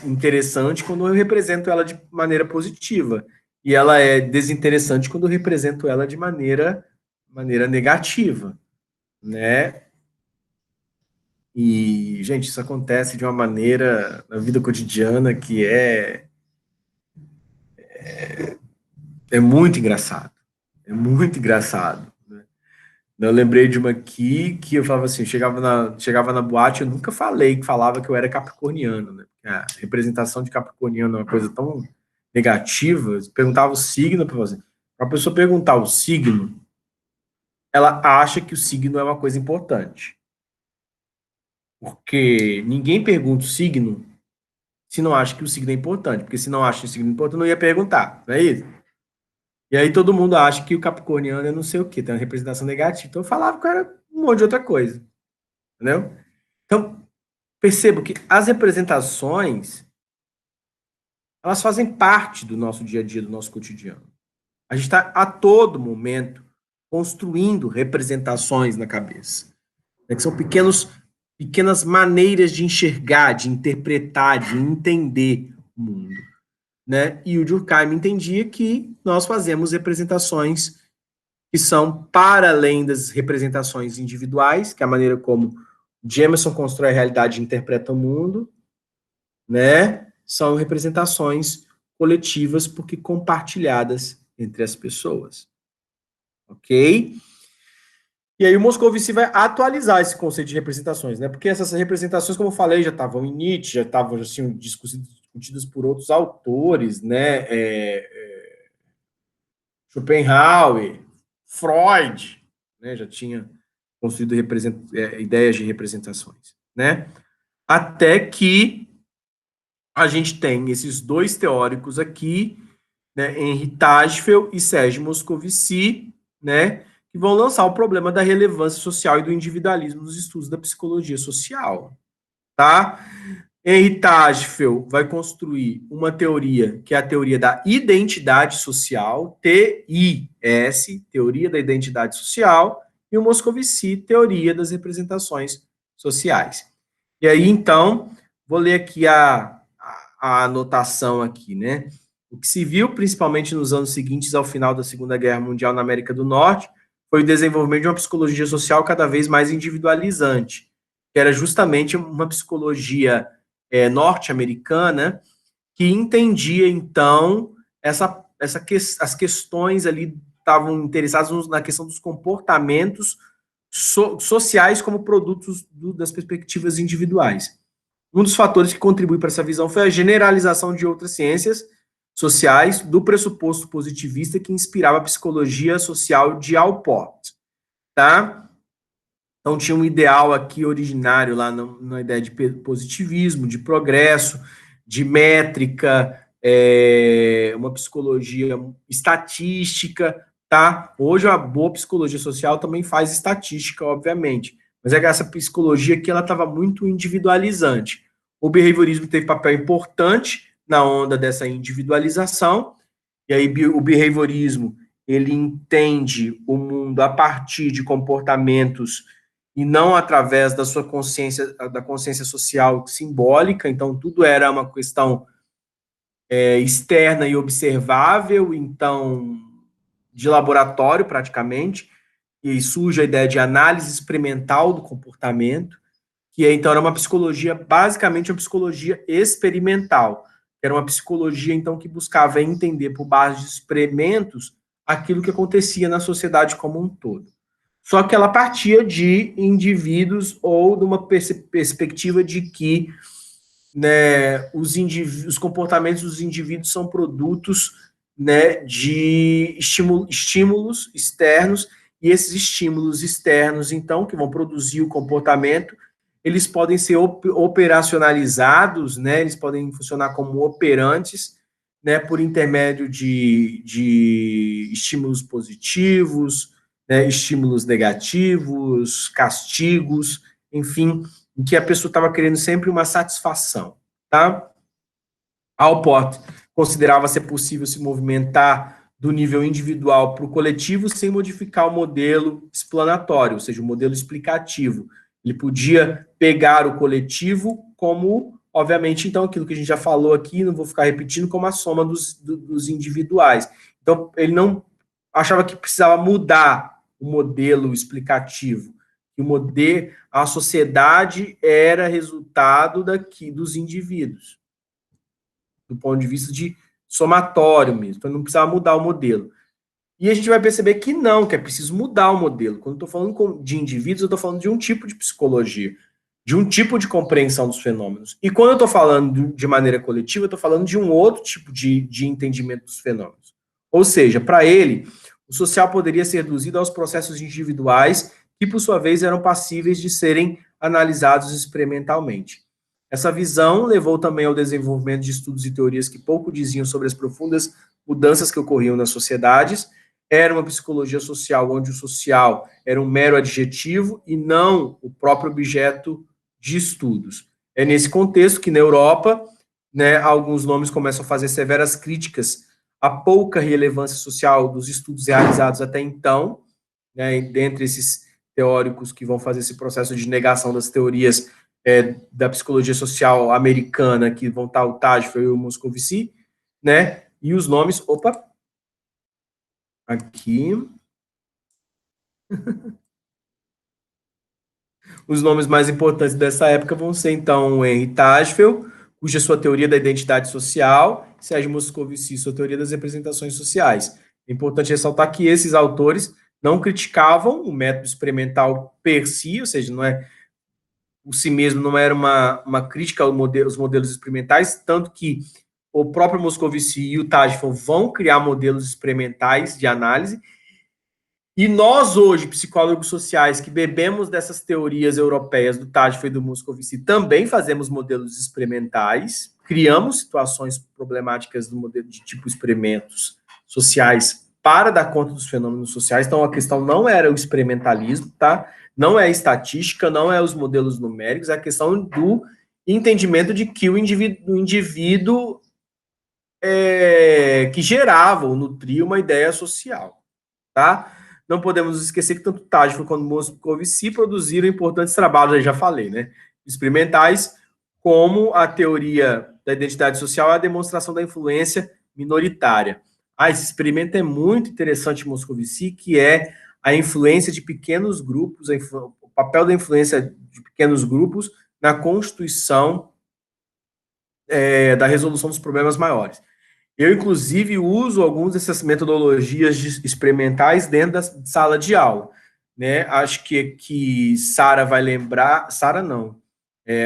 interessante quando eu represento ela de maneira positiva, e ela é desinteressante quando eu represento ela de maneira negativa, né? E, gente, isso acontece de uma maneira na vida cotidiana que é muito engraçado. É muito engraçado. Né? Eu lembrei de uma aqui que eu falava assim, chegava na boate, eu nunca falava que eu era capricorniano, né? A representação de capricorniano é uma coisa tão negativa. Eu perguntava o signo para você. Para a pessoa perguntar o signo, ela acha que o signo é uma coisa importante. Porque ninguém pergunta o signo se não acha que o signo é importante. Porque se não acha o signo importante, não ia perguntar, não é isso? E aí todo mundo acha que o capricorniano é não sei o quê, tem uma representação negativa. Então eu falava que era um monte de outra coisa, entendeu? Então, percebo que as representações, elas fazem parte do nosso dia a dia, do nosso cotidiano. A gente está a todo momento construindo representações na cabeça, né, que são pequenas maneiras de enxergar, de interpretar, de entender o mundo. Né? E o Durkheim entendia que nós fazemos representações que são para além das representações individuais, que é a maneira como Jameson constrói a realidade e interpreta o mundo, né? São representações coletivas porque compartilhadas entre as pessoas. Ok? E aí o Moscovici vai atualizar esse conceito de representações, né? Porque essas representações, como eu falei, já estavam em Nietzsche, já estavam assim, discutidas por outros autores, né? Schopenhauer, Freud, né? Já tinha construído ideias de representações, né? Até que a gente tem esses dois teóricos aqui, né? Henri Tajfel e Serge Moscovici, né? Que vão lançar o problema da relevância social e do individualismo nos estudos da psicologia social, tá? Henri Tajfel vai construir uma teoria que é a teoria da identidade social, TIS, teoria da identidade social, e o Moscovici, teoria das representações sociais. E aí, então, vou ler aqui a anotação aqui, né? O que se viu, principalmente nos anos seguintes ao final da Segunda Guerra Mundial na América do Norte, foi o desenvolvimento de uma psicologia social cada vez mais individualizante, que era justamente uma psicologia norte-americana que entendia, então, as questões ali estavam interessadas na questão dos comportamentos sociais como produtos das perspectivas individuais. Um dos fatores que contribui para essa visão foi a generalização de outras ciências sociais do pressuposto positivista que inspirava a psicologia social de Alport, tá? Então tinha um ideal aqui originário lá na ideia de positivismo, de progresso, de métrica, uma psicologia estatística, tá? Hoje a boa psicologia social também faz estatística, obviamente, mas é que essa psicologia aqui ela estava muito individualizante. O behaviorismo teve papel importante na onda dessa individualização, e aí o behaviorismo ele entende o mundo a partir de comportamentos e não através da sua consciência, da consciência social simbólica, então tudo era uma questão externa e observável, então de laboratório praticamente, e surge a ideia de análise experimental do comportamento, que então era uma psicologia, basicamente uma psicologia experimental, era uma psicologia então que buscava entender por base de experimentos aquilo que acontecia na sociedade como um todo. Só que ela partia de indivíduos ou de uma perspectiva de que, né, os comportamentos dos indivíduos são produtos, né, de estímulos externos, e esses estímulos externos, então, que vão produzir o comportamento, eles podem ser operacionalizados, né, eles podem funcionar como operantes, né, por intermédio de estímulos positivos, né, estímulos negativos, castigos, enfim, em que a pessoa estava querendo sempre uma satisfação, tá? Alport considerava ser possível se movimentar do nível individual para o coletivo sem modificar o modelo explanatório, ou seja, o modelo explicativo. Ele podia pegar o coletivo como, obviamente, então, aquilo que a gente já falou aqui, não vou ficar repetindo, como a soma dos individuais. Então, ele não achava que precisava mudar o modelo explicativo, que a sociedade era resultado dos indivíduos, do ponto de vista de somatório mesmo, então não precisava mudar o modelo. E a gente vai perceber que não, que é preciso mudar o modelo. Quando eu estou falando de indivíduos, eu estou falando de um tipo de psicologia, de um tipo de compreensão dos fenômenos. E quando eu estou falando de maneira coletiva, eu estou falando de um outro tipo de entendimento dos fenômenos. Ou seja, para ele, o social poderia ser reduzido aos processos individuais que, por sua vez, eram passíveis de serem analisados experimentalmente. Essa visão levou também ao desenvolvimento de estudos e teorias que pouco diziam sobre as profundas mudanças que ocorriam nas sociedades. Era uma psicologia social onde o social era um mero adjetivo e não o próprio objeto de estudos. É nesse contexto que, na Europa, né, alguns nomes começam a fazer severas críticas à pouca relevância social dos estudos realizados até então, né, dentre esses teóricos que vão fazer esse processo de negação das teorias da psicologia social americana, que vão estar o Tadfel e o Moscovici, né, e os nomes, opa, aqui, os nomes mais importantes dessa época vão ser, então, Henry Tadfel, cuja sua teoria da identidade social, Sérgio Moscovici, sua teoria das representações sociais. É importante ressaltar que esses autores não criticavam o método experimental per si, ou seja, não é o si mesmo não era uma crítica aos modelos experimentais, tanto que o próprio Moscovici e o Tadfel vão criar modelos experimentais de análise, e nós hoje, psicólogos sociais, que bebemos dessas teorias europeias do Tadfel e do Moscovici, também fazemos modelos experimentais, criamos situações problemáticas do modelo de tipo experimentos sociais para dar conta dos fenômenos sociais. Então, a questão não era o experimentalismo, tá? Não é a estatística, não é os modelos numéricos, é a questão do entendimento de que o indivíduo que gerava ou nutria uma ideia social, tá? Não podemos esquecer que tanto Tadfel quanto Moscovici produziram importantes trabalhos, aí já falei, né? Experimentais, como a teoria da identidade social e a demonstração da influência minoritária. Esse experimento é muito interessante, Moscovici, que é a influência de pequenos grupos, o papel da influência de pequenos grupos na constituição da resolução dos problemas maiores. Eu, inclusive, uso algumas dessas metodologias experimentais dentro da sala de aula. Né? Acho que Sara vai lembrar, Sara não,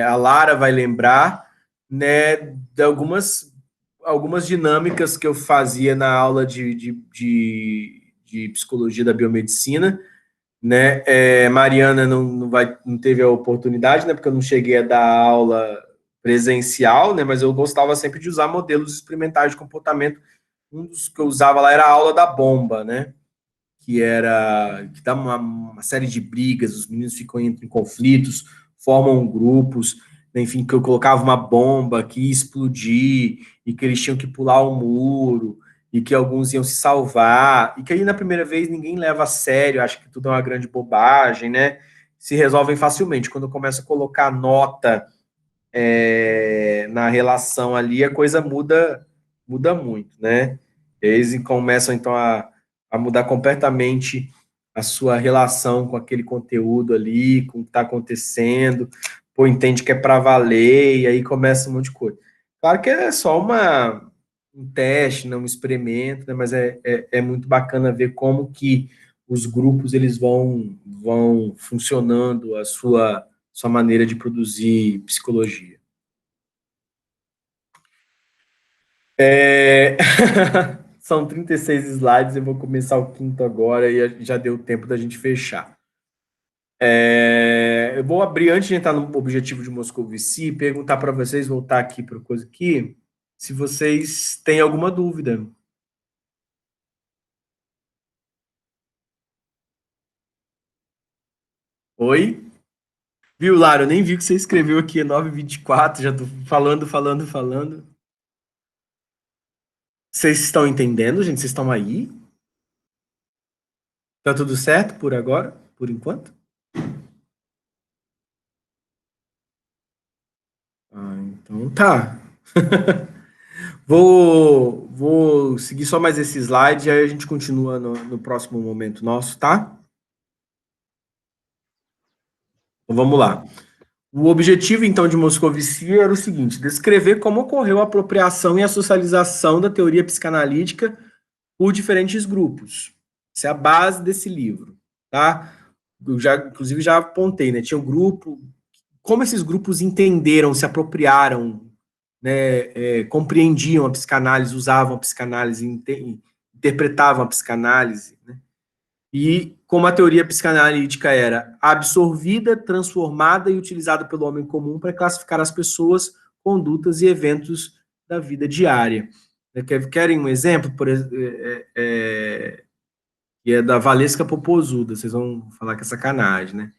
a Lara vai lembrar, né, de algumas dinâmicas que eu fazia na aula de psicologia da biomedicina, né? Mariana não teve a oportunidade, né, porque eu não cheguei a dar aula presencial, né, mas eu gostava sempre de usar modelos experimentais de comportamento. Um dos que eu usava lá era a aula da bomba, né, que dá uma série de brigas, os meninos ficam em conflitos, formam grupos, né, enfim, que eu colocava uma bomba que ia explodir e que eles tinham que pular o muro e que alguns iam se salvar, e que aí na primeira vez ninguém leva a sério, acha que tudo é uma grande bobagem, né? Se resolvem facilmente. Quando começa a colocar nota na relação ali, a coisa muda muito, né? Eles começam, então, a mudar completamente a sua relação com aquele conteúdo ali, com o que está acontecendo, pô, entende que é para valer, e aí começa um monte de coisa. Claro que é só um teste, né, um experimento, né, mas é muito bacana ver como que os grupos eles vão funcionando a sua maneira de produzir psicologia. São 36 slides, eu vou começar o quinto agora e já deu tempo da gente fechar. Eu vou abrir, antes de entrar no objetivo de Moscovici, perguntar para vocês, voltar aqui para coisa aqui, se vocês têm alguma dúvida. Oi? Viu, Lara? Eu nem vi o que você escreveu aqui, é 9h24, já tô falando. Vocês estão entendendo, gente? Vocês estão aí? Tá tudo certo por agora? Por enquanto? Então tá. Vou seguir só mais esse slide e aí a gente continua no próximo momento nosso, tá? Então vamos lá. O objetivo, então, de Moscovici era o seguinte: descrever como ocorreu a apropriação e a socialização da teoria psicanalítica por diferentes grupos. Essa é a base desse livro, tá? Inclusive, já apontei, né? Tinha um grupo, como esses grupos entenderam, se apropriaram, né, compreendiam a psicanálise, usavam a psicanálise, interpretavam a psicanálise, né? E como a teoria psicanalítica era absorvida, transformada e utilizada pelo homem comum para classificar as pessoas, condutas e eventos da vida diária. Querem um exemplo? Que é da Valesca Popozuda, vocês vão falar que é sacanagem, né?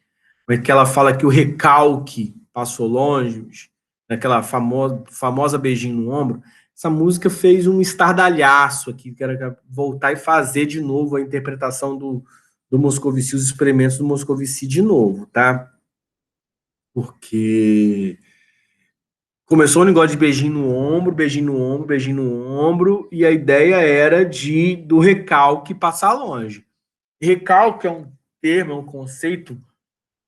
Como é que ela fala que o recalque passou longe, naquela famosa beijinho no ombro. Essa música fez um estardalhaço aqui, que era voltar e fazer de novo a interpretação do Moscovici, os experimentos do Moscovici de novo, tá? Porque começou o negócio de beijinho no ombro, beijinho no ombro, beijinho no ombro, e a ideia era do recalque passar longe. Recalque é um termo, é um conceito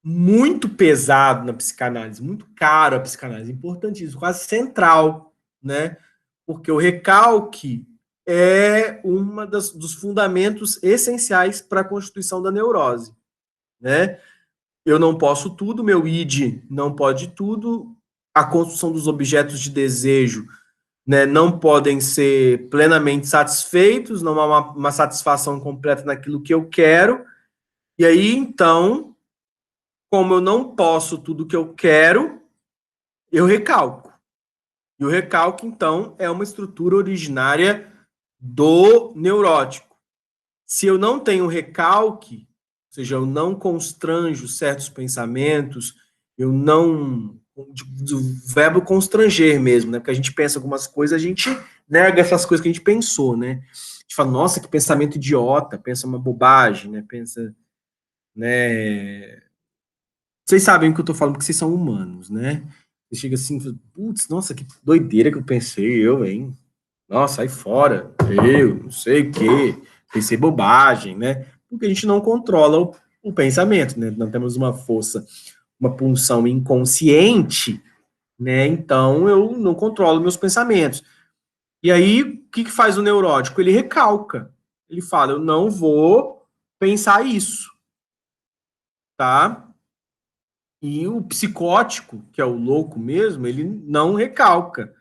muito pesado na psicanálise, muito caro a psicanálise, importantíssimo, quase central, né? Porque o recalque é dos fundamentos essenciais para a constituição da neurose, né? Eu não posso tudo, meu id não pode tudo, a construção dos objetos de desejo, né, não podem ser plenamente satisfeitos, não há uma satisfação completa naquilo que eu quero, e aí, então, como eu não posso tudo que eu quero, eu recalco. E o recalque, então, é uma estrutura originária do neurótico. Se eu não tenho recalque, ou seja, eu não constranjo certos pensamentos, eu não... do verbo constranger mesmo, né? Porque a gente pensa algumas coisas, a gente nega essas coisas que a gente pensou, né? A gente fala, nossa, que pensamento idiota, pensa uma bobagem, né? Pensa, né? Vocês sabem o que eu tô falando, porque vocês são humanos, né? Você chega assim, putz, nossa, que doideira que eu pensei, hein? Nossa, sai fora, eu não sei o quê, pensei bobagem, né? Porque a gente não controla o pensamento, né? Não temos uma força, uma pulsão inconsciente, né? Então eu não controlo meus pensamentos. E aí, o que faz o neurótico? Ele recalca. Ele fala, eu não vou pensar isso, tá? E o psicótico, que é o louco mesmo, ele não recalca,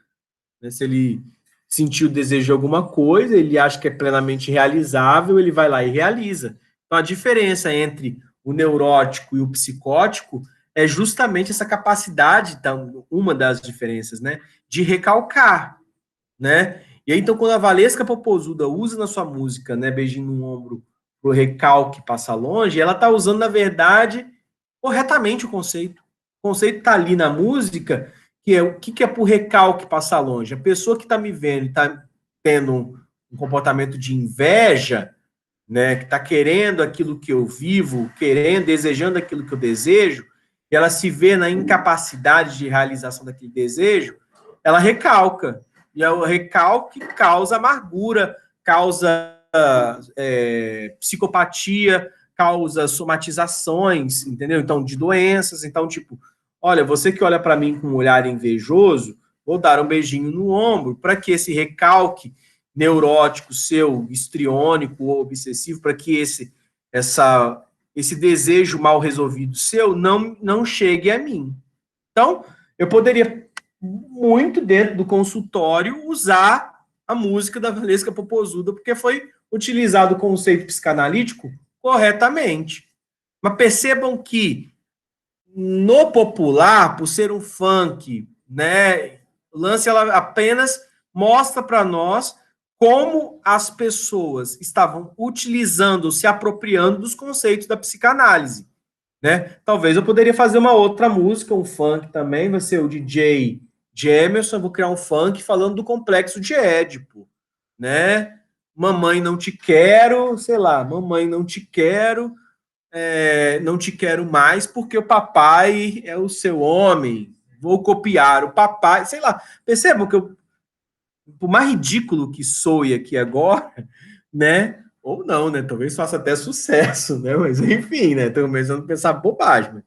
né? Se ele sentiu o desejo de alguma coisa, ele acha que é plenamente realizável, ele vai lá e realiza. Então, a diferença entre o neurótico e o psicótico é justamente essa capacidade, então, uma das diferenças, né, de recalcar, né? E aí, então, quando a Valesca Popozuda usa na sua música, né, beijinho no ombro, pro recalque passar longe, ela está usando, na verdade, corretamente o conceito. O conceito está ali na música, que é o que é por recalque passar longe. A pessoa que está me vendo e está tendo um comportamento de inveja, né, que está querendo aquilo que eu vivo, querendo, desejando aquilo que eu desejo, e ela se vê na incapacidade de realização daquele desejo, ela recalca. E o recalque causa amargura, causa psicopatia, causa somatizações, entendeu? Então, de doenças. Então, tipo, olha, você que olha para mim com um olhar invejoso, vou dar um beijinho no ombro para que esse recalque neurótico seu, histriônico ou obsessivo, para que esse desejo mal resolvido seu não chegue a mim. Então, eu poderia, muito dentro do consultório, usar a música da Valesca Popozuda, porque foi utilizado o conceito psicanalítico corretamente. Mas percebam que, no popular, por ser um funk, né, o lance ela apenas mostra para nós como as pessoas estavam utilizando, se apropriando dos conceitos da psicanálise, né? Talvez eu poderia fazer uma outra música, um funk também, vai ser o DJ Jamerson, vou criar um funk falando do complexo de Édipo, né? Mamãe não te quero, sei lá, mamãe não te quero, não te quero mais porque o papai é o seu homem, vou copiar o papai, sei lá. Percebam que por mais ridículo que soe aqui agora, né? Ou não, né? Talvez faça até sucesso, né? Mas enfim, né? Estou começando a pensar bobagem.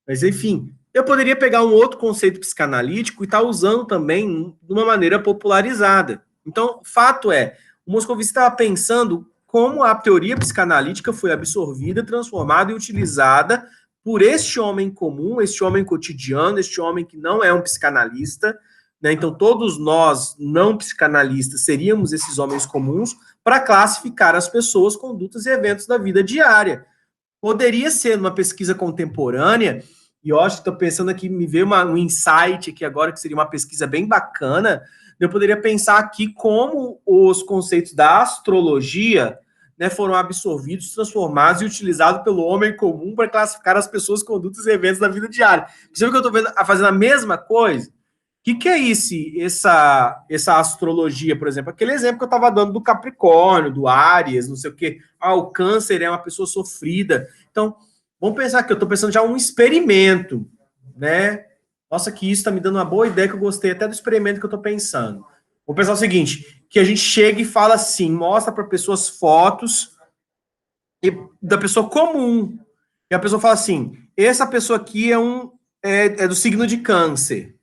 Mas enfim, eu poderia pegar um outro conceito psicanalítico e estar usando também de uma maneira popularizada. Então, fato é, o Moscovici estava pensando como a teoria psicanalítica foi absorvida, transformada e utilizada por este homem comum, este homem cotidiano, este homem que não é um psicanalista, né? Então, todos nós, não psicanalistas, seríamos esses homens comuns para classificar as pessoas, condutas e eventos da vida diária. Poderia ser uma pesquisa contemporânea, e eu acho que estou pensando aqui, me veio um insight aqui agora, que seria uma pesquisa bem bacana. Eu poderia pensar aqui como os conceitos da astrologia, né, foram absorvidos, transformados e utilizados pelo homem comum para classificar as pessoas, condutas e eventos da vida diária. Você viu que eu estou fazendo a mesma coisa? O que é isso, essa astrologia, por exemplo? Aquele exemplo que eu estava dando do Capricórnio, do Áries, não sei o quê. O câncer é uma pessoa sofrida. Então, vamos pensar que eu estou pensando já um experimento, né? Nossa, que isso está me dando uma boa ideia, que eu gostei até do experimento que eu estou pensando. Vou pensar o seguinte, que a gente chega e fala assim, mostra para pessoas fotos da pessoa comum. E a pessoa fala assim, essa pessoa aqui é do signo de câncer.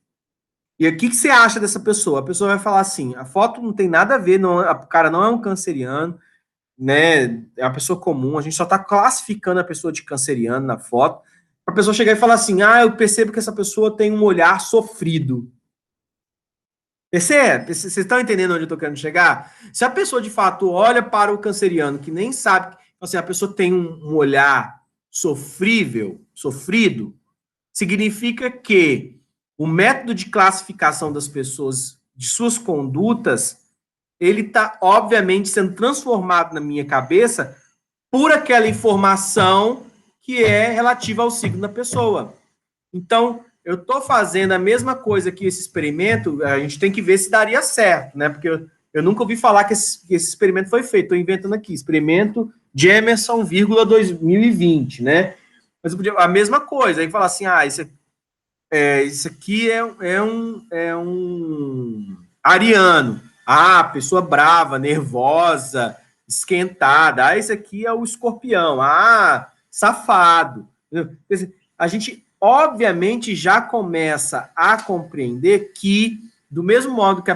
E o que você acha dessa pessoa? A pessoa vai falar assim, a foto não tem nada a ver, não, o cara não é um canceriano, né? É uma pessoa comum, a gente só está classificando a pessoa de canceriano na foto. A pessoa chegar e falar assim, eu percebo que essa pessoa tem um olhar sofrido. Vocês estão entendendo onde eu estou querendo chegar? Se a pessoa de fato olha para o canceriano, que nem sabe, assim, a pessoa tem um olhar sofrível, sofrido, significa que o método de classificação das pessoas, de suas condutas, ele está, obviamente, sendo transformado na minha cabeça por aquela informação que é relativa ao signo da pessoa. Então, eu estou fazendo a mesma coisa que esse experimento, a gente tem que ver se daria certo, né? Porque eu nunca ouvi falar que esse experimento foi feito, estou inventando aqui, experimento de Emerson, 2020, né? Mas eu podia, a mesma coisa, aí falar assim, isso aqui é um ariano. Pessoa brava, nervosa, esquentada. Esse aqui é o escorpião. Safado. Quer dizer, a gente, obviamente, já começa a compreender que, do mesmo modo que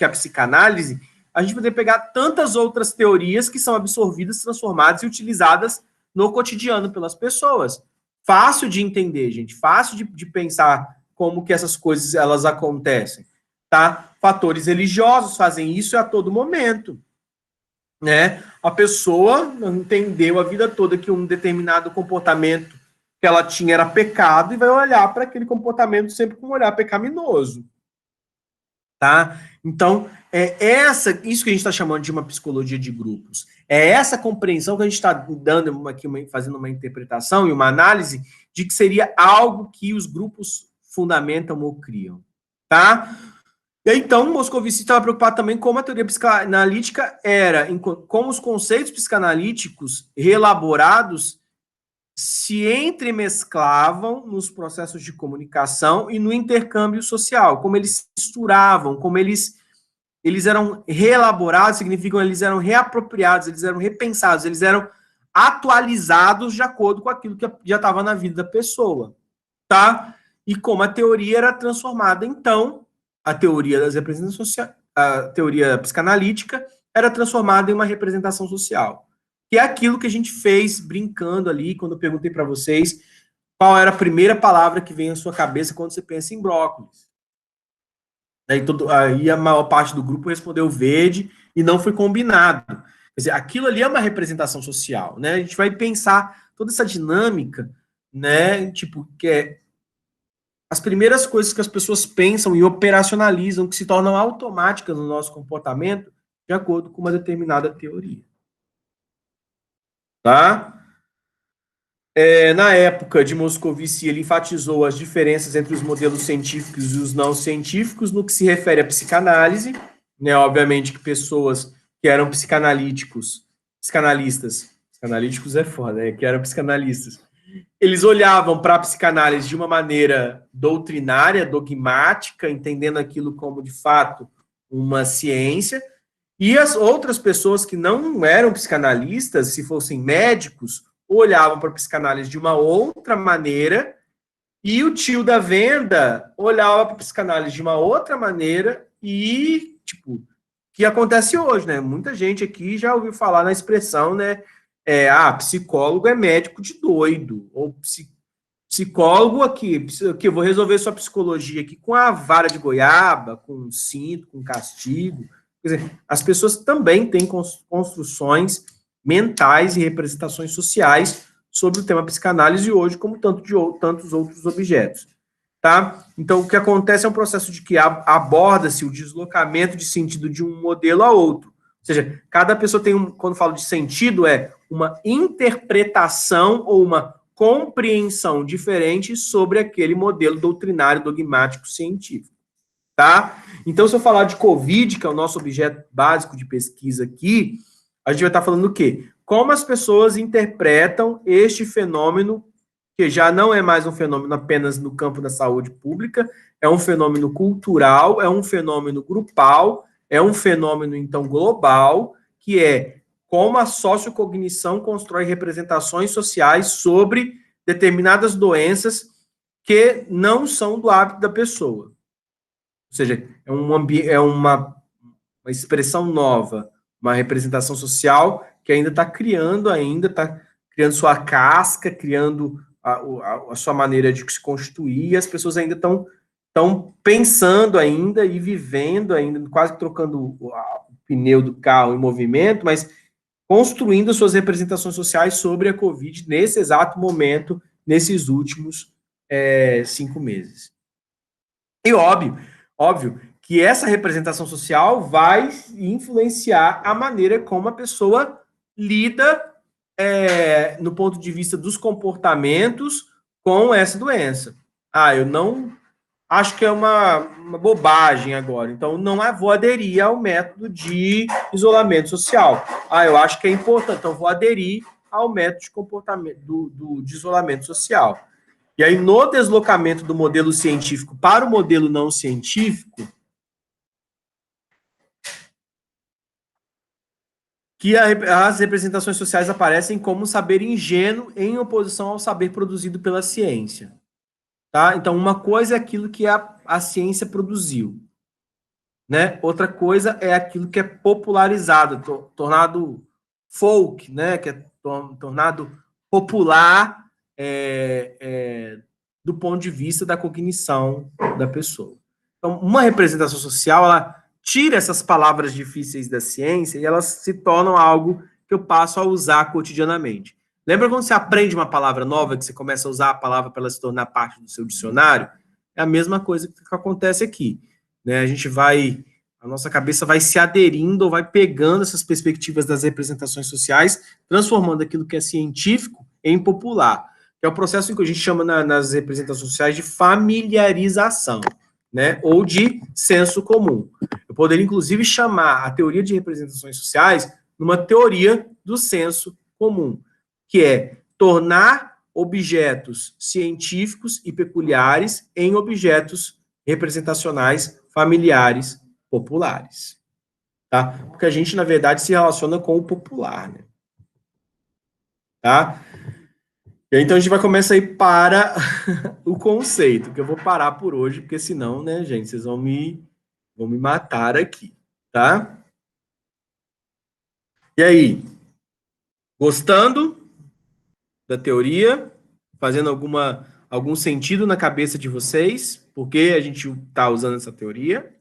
a psicanálise, a gente poderia pegar tantas outras teorias que são absorvidas, transformadas e utilizadas no cotidiano pelas pessoas. Fácil de entender, gente, fácil de pensar como que essas coisas elas acontecem, tá? Fatores religiosos fazem isso a todo momento, né? A pessoa entendeu a vida toda que um determinado comportamento que ela tinha era pecado e vai olhar para aquele comportamento sempre com um olhar pecaminoso, tá? Então, isso que a gente está chamando de uma psicologia de grupos. É essa compreensão que a gente está dando aqui, fazendo uma interpretação e uma análise de que seria algo que os grupos fundamentam ou criam, tá? E aí, então, Moscovici estava preocupado também como a teoria psicanalítica era, como os conceitos psicanalíticos reelaborados se entremesclavam nos processos de comunicação e no intercâmbio social, como eles se misturavam, como eles eram reelaborados, significam eles eram reapropriados, eles eram repensados, eles eram atualizados de acordo com aquilo que já estava na vida da pessoa, tá? E como a teoria era transformada, então, a teoria das representações sociais, a teoria psicanalítica era transformada em uma representação social, que é aquilo que a gente fez brincando ali, quando eu perguntei para vocês qual era a primeira palavra que vem à sua cabeça quando você pensa em brócolis. Aí a maior parte do grupo respondeu verde e não foi combinado. Quer dizer, aquilo ali é uma representação social, né? A gente vai pensar toda essa dinâmica, né? Tipo, que é as primeiras coisas que as pessoas pensam e operacionalizam, que se tornam automáticas no nosso comportamento, de acordo com uma determinada teoria. Tá? Na época de Moscovici, ele enfatizou as diferenças entre os modelos científicos e os não científicos no que se refere à psicanálise, né? Obviamente que pessoas que eram psicanalíticos é foda, né? Que eram psicanalistas, eles olhavam para a psicanálise de uma maneira doutrinária, dogmática, entendendo aquilo como, de fato, uma ciência, e as outras pessoas que não eram psicanalistas, se fossem médicos, olhavam para a psicanálise de uma outra maneira, e o tio da venda olhava para a psicanálise de uma outra maneira, e, tipo, o que acontece hoje, né? Muita gente aqui já ouviu falar na expressão, né? Psicólogo é médico de doido, ou Psicólogo aqui, que eu vou resolver sua psicologia aqui com a vara de goiaba, com um cinto, com castigo. Quer dizer, as pessoas também têm construções mentais e representações sociais sobre o tema psicanálise hoje, como tantos outros objetos. Tá? Então, o que acontece é um processo de que aborda-se o deslocamento de sentido de um modelo a outro. Ou seja, cada pessoa tem, quando falo de sentido, é uma interpretação ou uma compreensão diferente sobre aquele modelo doutrinário, dogmático, científico. Tá? Então, se eu falar de COVID, que é o nosso objeto básico de pesquisa aqui, a gente vai estar falando o quê? Como as pessoas interpretam este fenômeno, que já não é mais um fenômeno apenas no campo da saúde pública, é um fenômeno cultural, é um fenômeno grupal, é um fenômeno, então, global, que é como a sociocognição constrói representações sociais sobre determinadas doenças que não são do hábito da pessoa. Ou seja, é uma expressão nova, uma representação social que ainda está criando sua casca, criando a sua maneira de se constituir, e as pessoas ainda estão pensando ainda e vivendo ainda, quase trocando o pneu do carro em movimento, mas construindo suas representações sociais sobre a Covid nesse exato momento, nesses últimos 5 meses. E óbvio que essa representação social vai influenciar a maneira como a pessoa lida no ponto de vista dos comportamentos com essa doença. Eu não acho que é uma bobagem agora, então não vou aderir ao método de isolamento social. Eu acho que é importante, então vou aderir ao método de comportamento de isolamento social. E aí, no deslocamento do modelo científico para o modelo não científico, que as representações sociais aparecem como saber ingênuo em oposição ao saber produzido pela ciência. Tá? Então, uma coisa é aquilo que a ciência produziu. Né? Outra coisa é aquilo que é popularizado, tornado folk, né? Que é tornado popular do ponto de vista da cognição da pessoa. Então, uma representação social, ela tira essas palavras difíceis da ciência e elas se tornam algo que eu passo a usar cotidianamente. Lembra quando você aprende uma palavra nova, que você começa a usar a palavra para ela se tornar parte do seu dicionário? É a mesma coisa que acontece aqui. Né? A nossa cabeça vai se aderindo ou vai pegando essas perspectivas das representações sociais, transformando aquilo que é científico em popular. Que é o processo que a gente chama nas representações sociais de familiarização, né? Ou de senso comum. Eu poderia, inclusive, chamar a teoria de representações sociais numa teoria do senso comum, que é tornar objetos científicos e peculiares em objetos representacionais familiares populares. Tá? Porque a gente, na verdade, se relaciona com o popular. Né? Tá? E então a gente vai começar aí para o conceito, que eu vou parar por hoje, porque senão, né, gente, vocês vão me matar aqui, tá? E aí? Gostando da teoria? Fazendo algum sentido na cabeça de vocês? Por que a gente está usando essa teoria?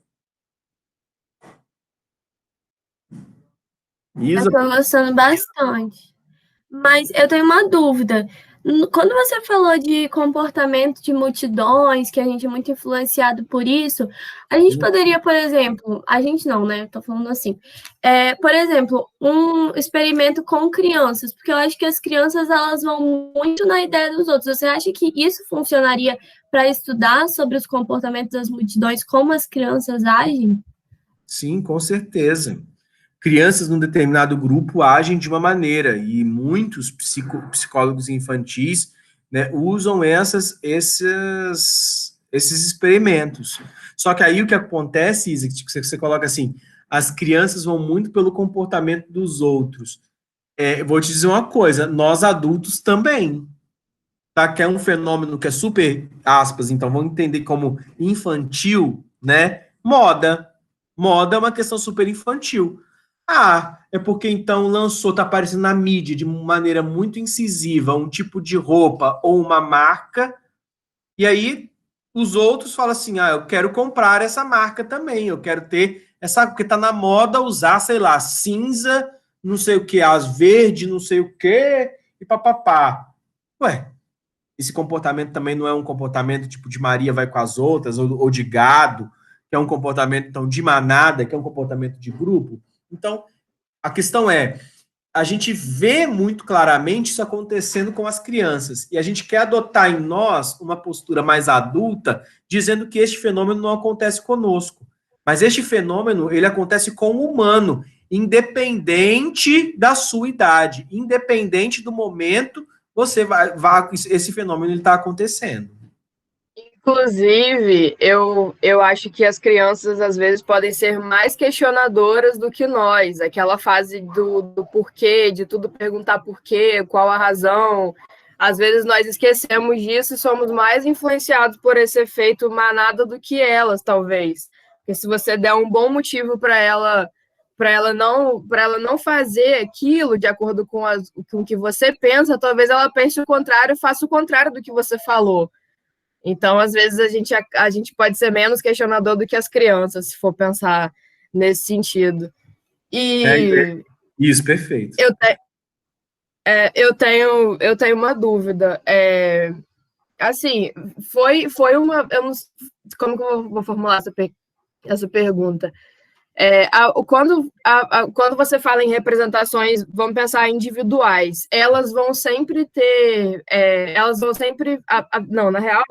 Isa? Eu estou gostando bastante. Mas eu tenho uma dúvida. Quando você falou de comportamento de multidões, que a gente é muito influenciado por isso, a gente poderia, por exemplo, a gente não, né? Estou falando assim. Por exemplo, um experimento com crianças, porque eu acho que as crianças elas vão muito na ideia dos outros. Você acha que isso funcionaria para estudar sobre os comportamentos das multidões, como as crianças agem? Sim, com certeza. Crianças num determinado grupo agem de uma maneira, e muitos psicólogos infantis, né, usam esses experimentos. Só que aí o que acontece, Isa, que você coloca assim, as crianças vão muito pelo comportamento dos outros. Vou te dizer uma coisa, nós adultos também. Tá? Que é um fenômeno que é super, aspas, então vamos entender como infantil, né? Moda. Moda é uma questão super infantil. Ah, é porque então lançou, tá aparecendo na mídia de maneira muito incisiva um tipo de roupa ou uma marca, e aí os outros falam assim: ah, eu quero comprar essa marca também, eu quero ter essa, porque tá na moda usar, sei lá, cinza, não sei o que, as verde, não sei o que, e papapá. Ué, esse comportamento também não é um comportamento tipo de Maria vai com as outras, ou de gado, que é um comportamento então de manada, que é um comportamento de grupo. Então, a questão é, a gente vê muito claramente isso acontecendo com as crianças, e a gente quer adotar em nós uma postura mais adulta, dizendo que este fenômeno não acontece conosco. Mas este fenômeno, ele acontece com o humano, independente da sua idade, independente do momento, você vai esse fenômeno está acontecendo. Inclusive, eu acho que as crianças às vezes podem ser mais questionadoras do que nós. Aquela fase do porquê, de tudo perguntar porquê, qual a razão. Às vezes nós esquecemos disso e somos mais influenciados por esse efeito manada do que elas, talvez. Porque se você der um bom motivo para ela não fazer aquilo de acordo com o que você pensa, talvez ela pense o contrário, faça o contrário do que você falou. Então, às vezes, a gente pode ser menos questionador do que as crianças, se for pensar nesse sentido. E isso, perfeito. Eu tenho uma dúvida. Assim, foi uma. Eu não, como que eu vou formular essa pergunta? Quando você fala em representações, vamos pensar individuais, elas vão sempre ter. Elas vão sempre. Não, na real,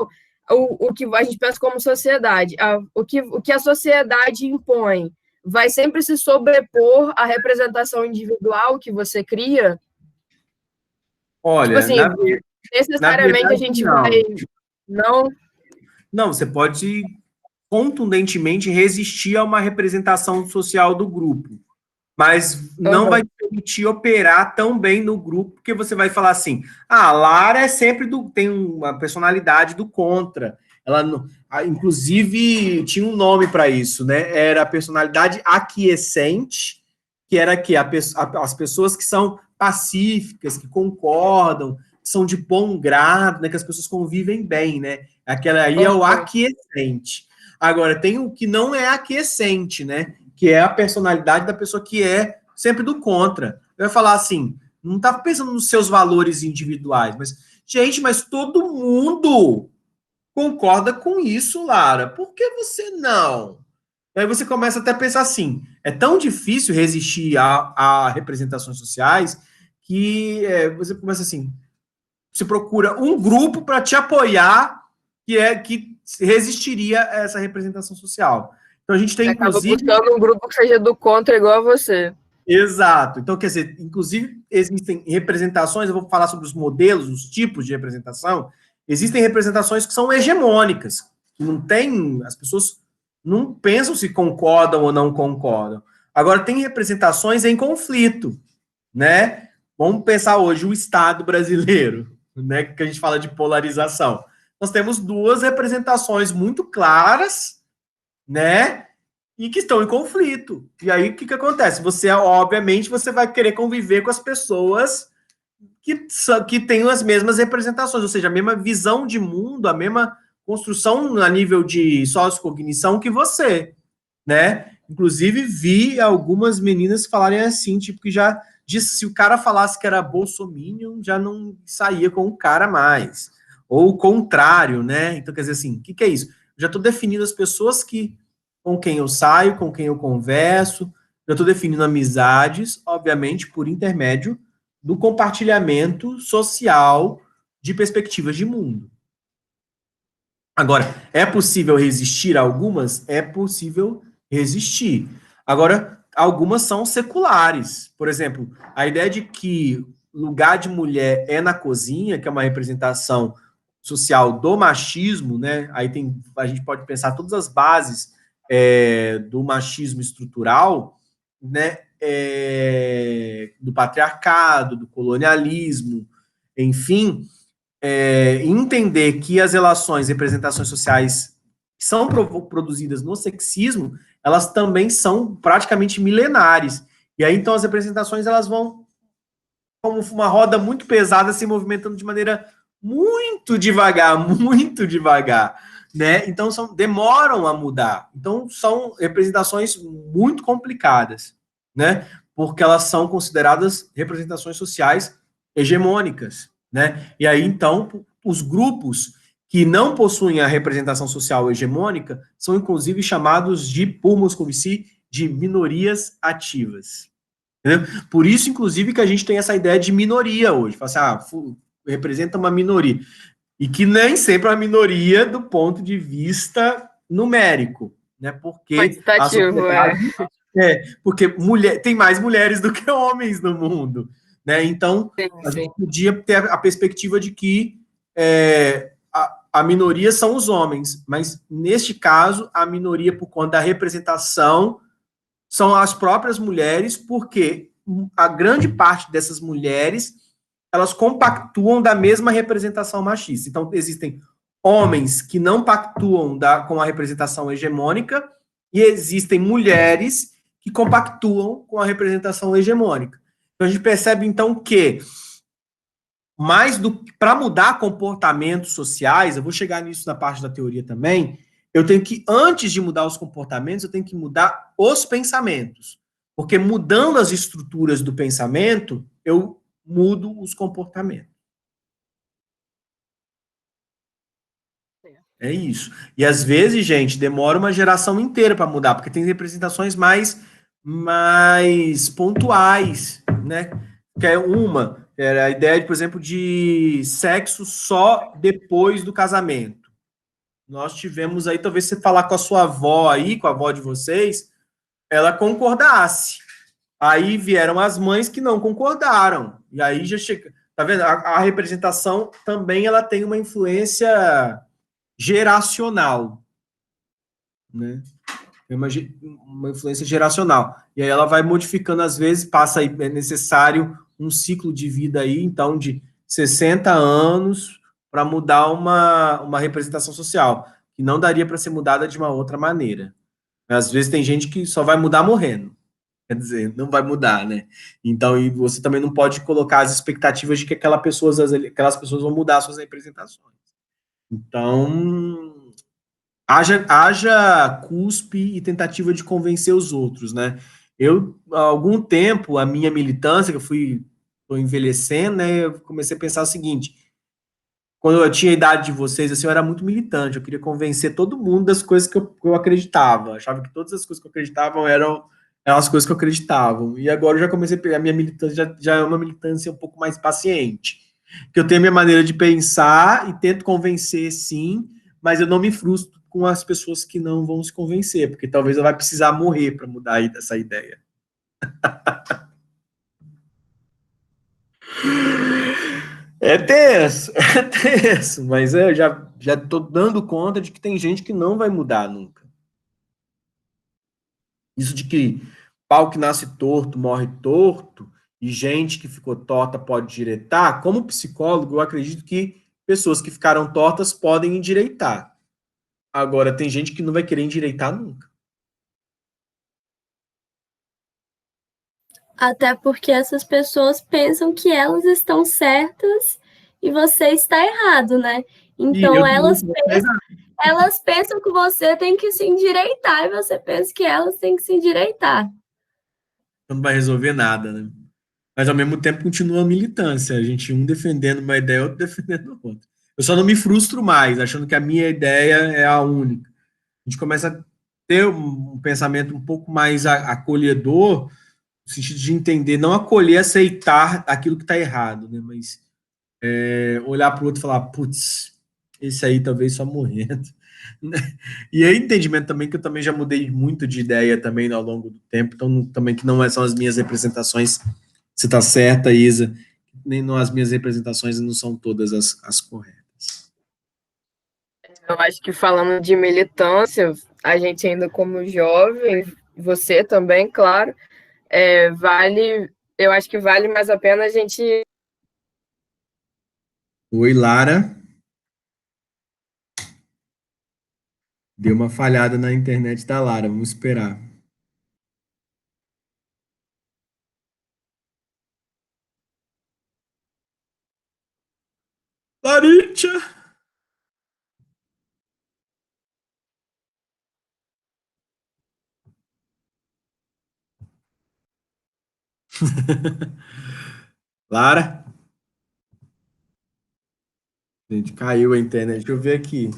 o que a gente pensa como sociedade, o que a sociedade impõe vai sempre se sobrepor à representação individual que você cria? Olha, tipo assim, necessariamente verdade, a gente não. vai. Não. Não, você pode contundentemente resistir a uma representação social do grupo, mas não vai permitir operar tão bem no grupo, porque você vai falar assim: ah, a Lara é sempre tem uma personalidade do contra. Ela, inclusive, tinha um nome para isso, né? Era a personalidade aquiescente, que era que as pessoas que são pacíficas, que concordam, que são de bom grado, né? Que as pessoas convivem bem, né? Aquela aí é o aquiescente. Agora, tem o que não é aquiescente, né? Que é a personalidade da pessoa que é sempre do contra. Eu ia falar assim, não tá pensando nos seus valores individuais, mas, gente, mas todo mundo concorda com isso, Lara. Por que você não? Aí você começa até a pensar assim, é tão difícil resistir a representações sociais que você começa assim, você procura um grupo para te apoiar que resistiria a essa representação social. Então a gente tem, inclusive... Acaba buscando um grupo que seja do contra igual a você. Exato. Então, quer dizer, inclusive existem representações, eu vou falar sobre os modelos, os tipos de representação, existem representações que são hegemônicas, que não tem, as pessoas não pensam se concordam ou não concordam. Agora, tem representações em conflito, né? Vamos pensar hoje o Estado brasileiro, né, que a gente fala de polarização. Nós temos duas representações muito claras, né, e que estão em conflito. E aí, o que acontece? Você, obviamente, você vai querer conviver com as pessoas que têm as mesmas representações, ou seja, a mesma visão de mundo, a mesma construção a nível de sociocognição que você, né? Inclusive, vi algumas meninas falarem assim, tipo, que já disse, se o cara falasse que era bolsominion, já não saía com o cara mais. Ou o contrário, né? Então, quer dizer assim, o que é isso? Eu já estou definindo as pessoas com quem eu saio, com quem eu converso, eu estou definindo amizades, obviamente, por intermédio do compartilhamento social de perspectivas de mundo. Agora, é possível resistir a algumas? É possível resistir. Agora, algumas são seculares. Por exemplo, a ideia de que lugar de mulher é na cozinha, que é uma representação social do machismo, né? Aí a gente pode pensar todas as bases do machismo estrutural, né? Do patriarcado, do colonialismo, enfim, entender que as relações, representações sociais que são produzidas no sexismo, elas também são praticamente milenares. E aí, então, as representações, elas vão como uma roda muito pesada se movimentando de maneira muito devagar, né? Então, demoram a mudar. Então, são representações muito complicadas, né? Porque elas são consideradas representações sociais hegemônicas, né? E aí, então, os grupos que não possuem a representação social hegemônica são, inclusive, chamados de, por Moscovici, de minorias ativas. Entendeu? Por isso, inclusive, que a gente tem essa ideia de minoria hoje. Fala assim, representa uma minoria. E que nem sempre é uma minoria do ponto de vista numérico, né? Porque a Quantitativo, sociedade porque tem mais mulheres do que homens no mundo, né? Então, a gente podia ter a perspectiva de que a minoria são os homens, mas neste caso, a minoria por conta da representação são as próprias mulheres, porque a grande parte dessas mulheres, elas compactuam da mesma representação machista. Então, existem homens que não pactuam com a representação hegemônica e existem mulheres que compactuam com a representação hegemônica. Então, a gente percebe, então, que para mudar comportamentos sociais, eu vou chegar nisso na parte da teoria também, eu tenho que, antes de mudar os comportamentos, eu tenho que mudar os pensamentos. Porque mudando as estruturas do pensamento, eu mudo os comportamentos. É isso. E às vezes, gente, demora uma geração inteira para mudar, porque tem representações mais pontuais, né? Que é era a ideia, por exemplo, de sexo só depois do casamento. Nós tivemos aí, talvez você falar com a sua avó aí, com a avó de vocês, ela concordasse. Aí vieram as mães que não concordaram. E aí já chega. Tá vendo? A representação também ela tem uma influência geracional, né? Uma influência geracional. E aí ela vai modificando, às vezes, passa aí, é necessário um ciclo de vida aí, então, de 60 anos para mudar uma representação social, que não daria para ser mudada de uma outra maneira. Às vezes tem gente que só vai mudar morrendo. Quer dizer, não vai mudar, né? Então, e você também não pode colocar as expectativas de que aquelas pessoas vão mudar suas representações. Então, haja cuspe e tentativa de convencer os outros, né? Há algum tempo, a minha militância, que eu tô envelhecendo, né? Eu comecei a pensar o seguinte: quando eu tinha a idade de vocês, assim, eu era muito militante, eu queria convencer todo mundo das coisas que eu acreditava. Eu achava que todas as coisas que eu acreditava eram as coisas que eu acreditava. E agora eu já comecei a pegar, minha militância já é uma militância um pouco mais paciente. Que eu tenho a minha maneira de pensar e tento convencer, sim, mas eu não me frustro com as pessoas que não vão se convencer, porque talvez eu vai precisar morrer para mudar essa ideia. É tenso, mas eu já estou dando conta de que tem gente que não vai mudar nunca. Isso de que pau que nasce torto morre torto e gente que ficou torta pode direitar, como psicólogo, eu acredito que pessoas que ficaram tortas podem endireitar. Agora, tem gente que não vai querer endireitar nunca. Até porque essas pessoas pensam que elas estão certas e você está errado, né? Então elas pensam que você tem que se endireitar e você pensa que elas têm que se endireitar. Não vai resolver nada, né? Mas ao mesmo tempo continua a militância, a gente um defendendo uma ideia, outro defendendo outra. Eu só não me frustro mais, achando que a minha ideia é a única. A gente começa a ter um pensamento um pouco mais acolhedor, no sentido de entender, não acolher, aceitar aquilo que está errado, né? Mas olhar para o outro e falar, putz, esse aí talvez só morrendo. E aí, entendimento também que eu também já mudei muito de ideia também ao longo do tempo, então também que não são as minhas representações, você está certa, Isa, nem não, as minhas representações não são todas as corretas. Eu acho que falando de militância, a gente ainda como jovem, você também, claro, eu acho que vale mais a pena a gente. Oi, Lara. Deu uma falhada na internet da Lara, vamos esperar. Larítia! Lara? Gente, caiu a internet. Deixa eu ver aqui.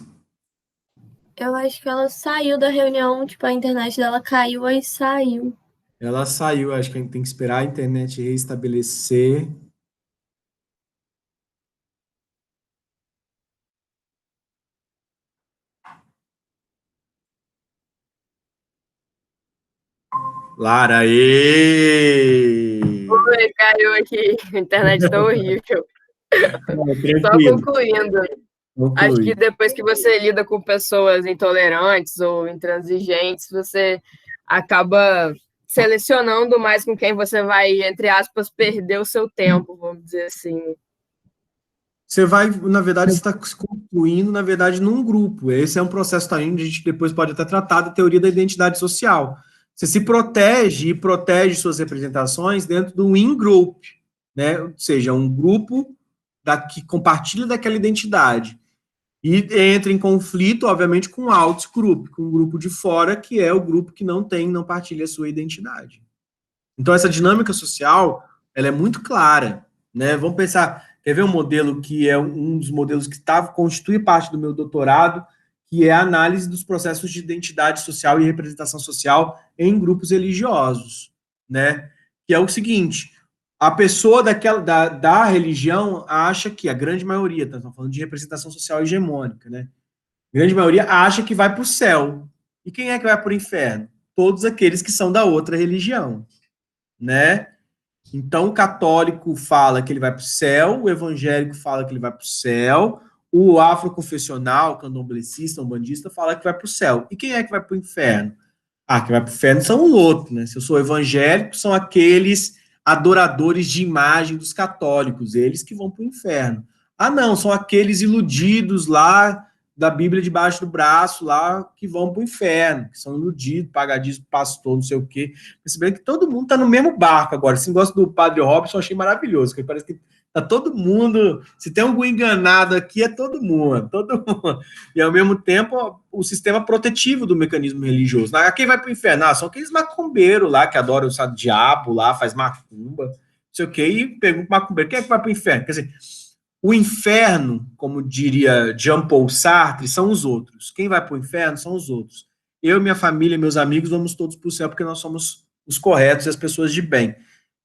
Eu acho que ela saiu da reunião, tipo, a internet dela caiu aí saiu. Ela saiu, acho que a gente tem que esperar a internet restabelecer. Lara, Oi, caiu aqui. A internet tá horrível. Só tranquilo, concluindo. Acho que conclui. depois que você lida com pessoas intolerantes ou intransigentes, você acaba selecionando mais com quem você vai, entre aspas, perder o seu tempo, vamos dizer assim. Você vai, na verdade, está se concluindo, na verdade, num grupo. Esse é um processo também, a gente depois pode até tratar da teoria da identidade social. Você se protege e protege suas representações dentro do in-group, né? Ou seja, um grupo que compartilha daquela identidade. E entra em conflito, obviamente, com o out-group, com um grupo de fora, que é o grupo que não partilha a sua identidade. Então, essa dinâmica social, ela é muito clara, né? Vamos pensar, quer ver um modelo que é um dos modelos que constitui parte do meu doutorado, que é a análise dos processos de identidade social e representação social em grupos religiosos, né? Que é o seguinte, a pessoa da religião acha que, a grande maioria, estamos falando de representação social hegemônica, né? A grande maioria acha que vai para o céu. E quem é que vai para o inferno? Todos aqueles que são da outra religião, né? Então, o católico fala que ele vai para o céu, o evangélico fala que ele vai para o céu, o afroconfessional, candomblessista, umbandista, fala que vai para o céu. E quem é que vai para o inferno? Ah, quem vai para o inferno são os outros, né? Se eu sou evangélico, são aqueles adoradores de imagem dos católicos, eles que vão para o inferno. Ah, não, são aqueles iludidos lá da Bíblia debaixo do braço lá que vão para o inferno, que são iludidos, pagadismo, pastor, não sei o quê. Percebendo que todo mundo está no mesmo barco agora. Esse negócio do Padre Robson eu achei maravilhoso, porque parece que tá todo mundo. Se tem algum enganado aqui, é todo mundo, todo mundo. E ao mesmo tempo, o sistema protetivo do mecanismo religioso. Quem vai para o inferno? Ah, são aqueles macumbeiros lá que adoram o diabo lá, faz macumba, não sei o quê, e pergunta pro macumbeiro: quem é que vai para o inferno? Quer dizer, o inferno, como diria Jean-Paul Sartre, são os outros. Quem vai para o inferno são os outros. Eu, minha família, meus amigos, vamos todos para o céu porque nós somos os corretos e as pessoas de bem.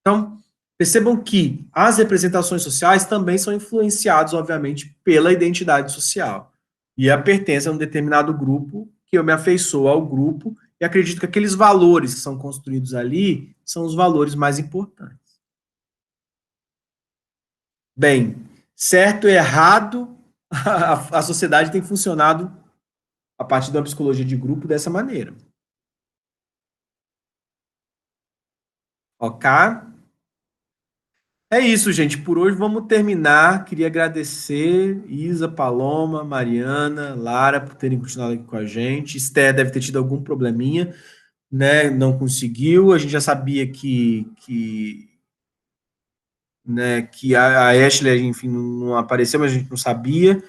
Então, percebam que as representações sociais também são influenciadas, obviamente, pela identidade social. E a pertença a um determinado grupo, que eu me afeiçoo ao grupo, e acredito que aqueles valores que são construídos ali são os valores mais importantes. Bem, certo e errado, a sociedade tem funcionado a partir da psicologia de grupo dessa maneira. Ok? É isso, gente. Por hoje vamos terminar. Queria agradecer Isa, Paloma, Mariana, Lara por terem continuado aqui com a gente. Esther deve ter tido algum probleminha, né? Não conseguiu. A gente já sabia que a Ashley, enfim, não apareceu, mas a gente não sabia,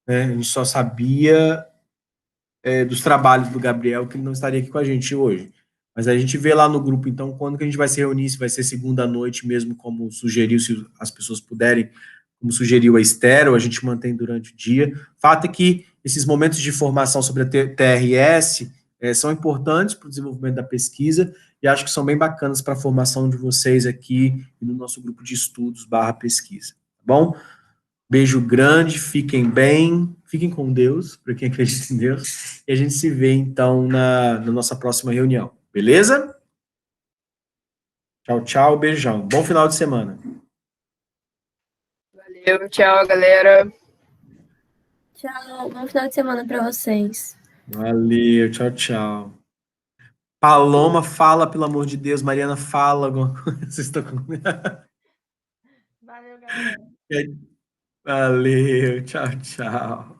né? A gente só sabia dos trabalhos do Gabriel, que ele não estaria aqui com a gente hoje. Mas a gente vê lá no grupo, então, quando que a gente vai se reunir, se vai ser segunda noite mesmo, como sugeriu, se as pessoas puderem, como sugeriu a Esther, ou a gente mantém durante o dia. Fato é que esses momentos de formação sobre a TRS são importantes para o desenvolvimento da pesquisa e acho que são bem bacanas para a formação de vocês aqui e no nosso grupo de estudos /pesquisa, tá bom? Beijo grande, fiquem bem, fiquem com Deus, para quem acredita em Deus, e a gente se vê, então, na nossa próxima reunião, beleza? Tchau, tchau, beijão. Bom final de semana. Valeu, tchau, galera. Tchau, bom final de semana para vocês. Valeu, tchau, tchau. Paloma, fala, pelo amor de Deus. Mariana, fala alguma coisa. Vocês estão com... Valeu, galera. Valeu, tchau, tchau.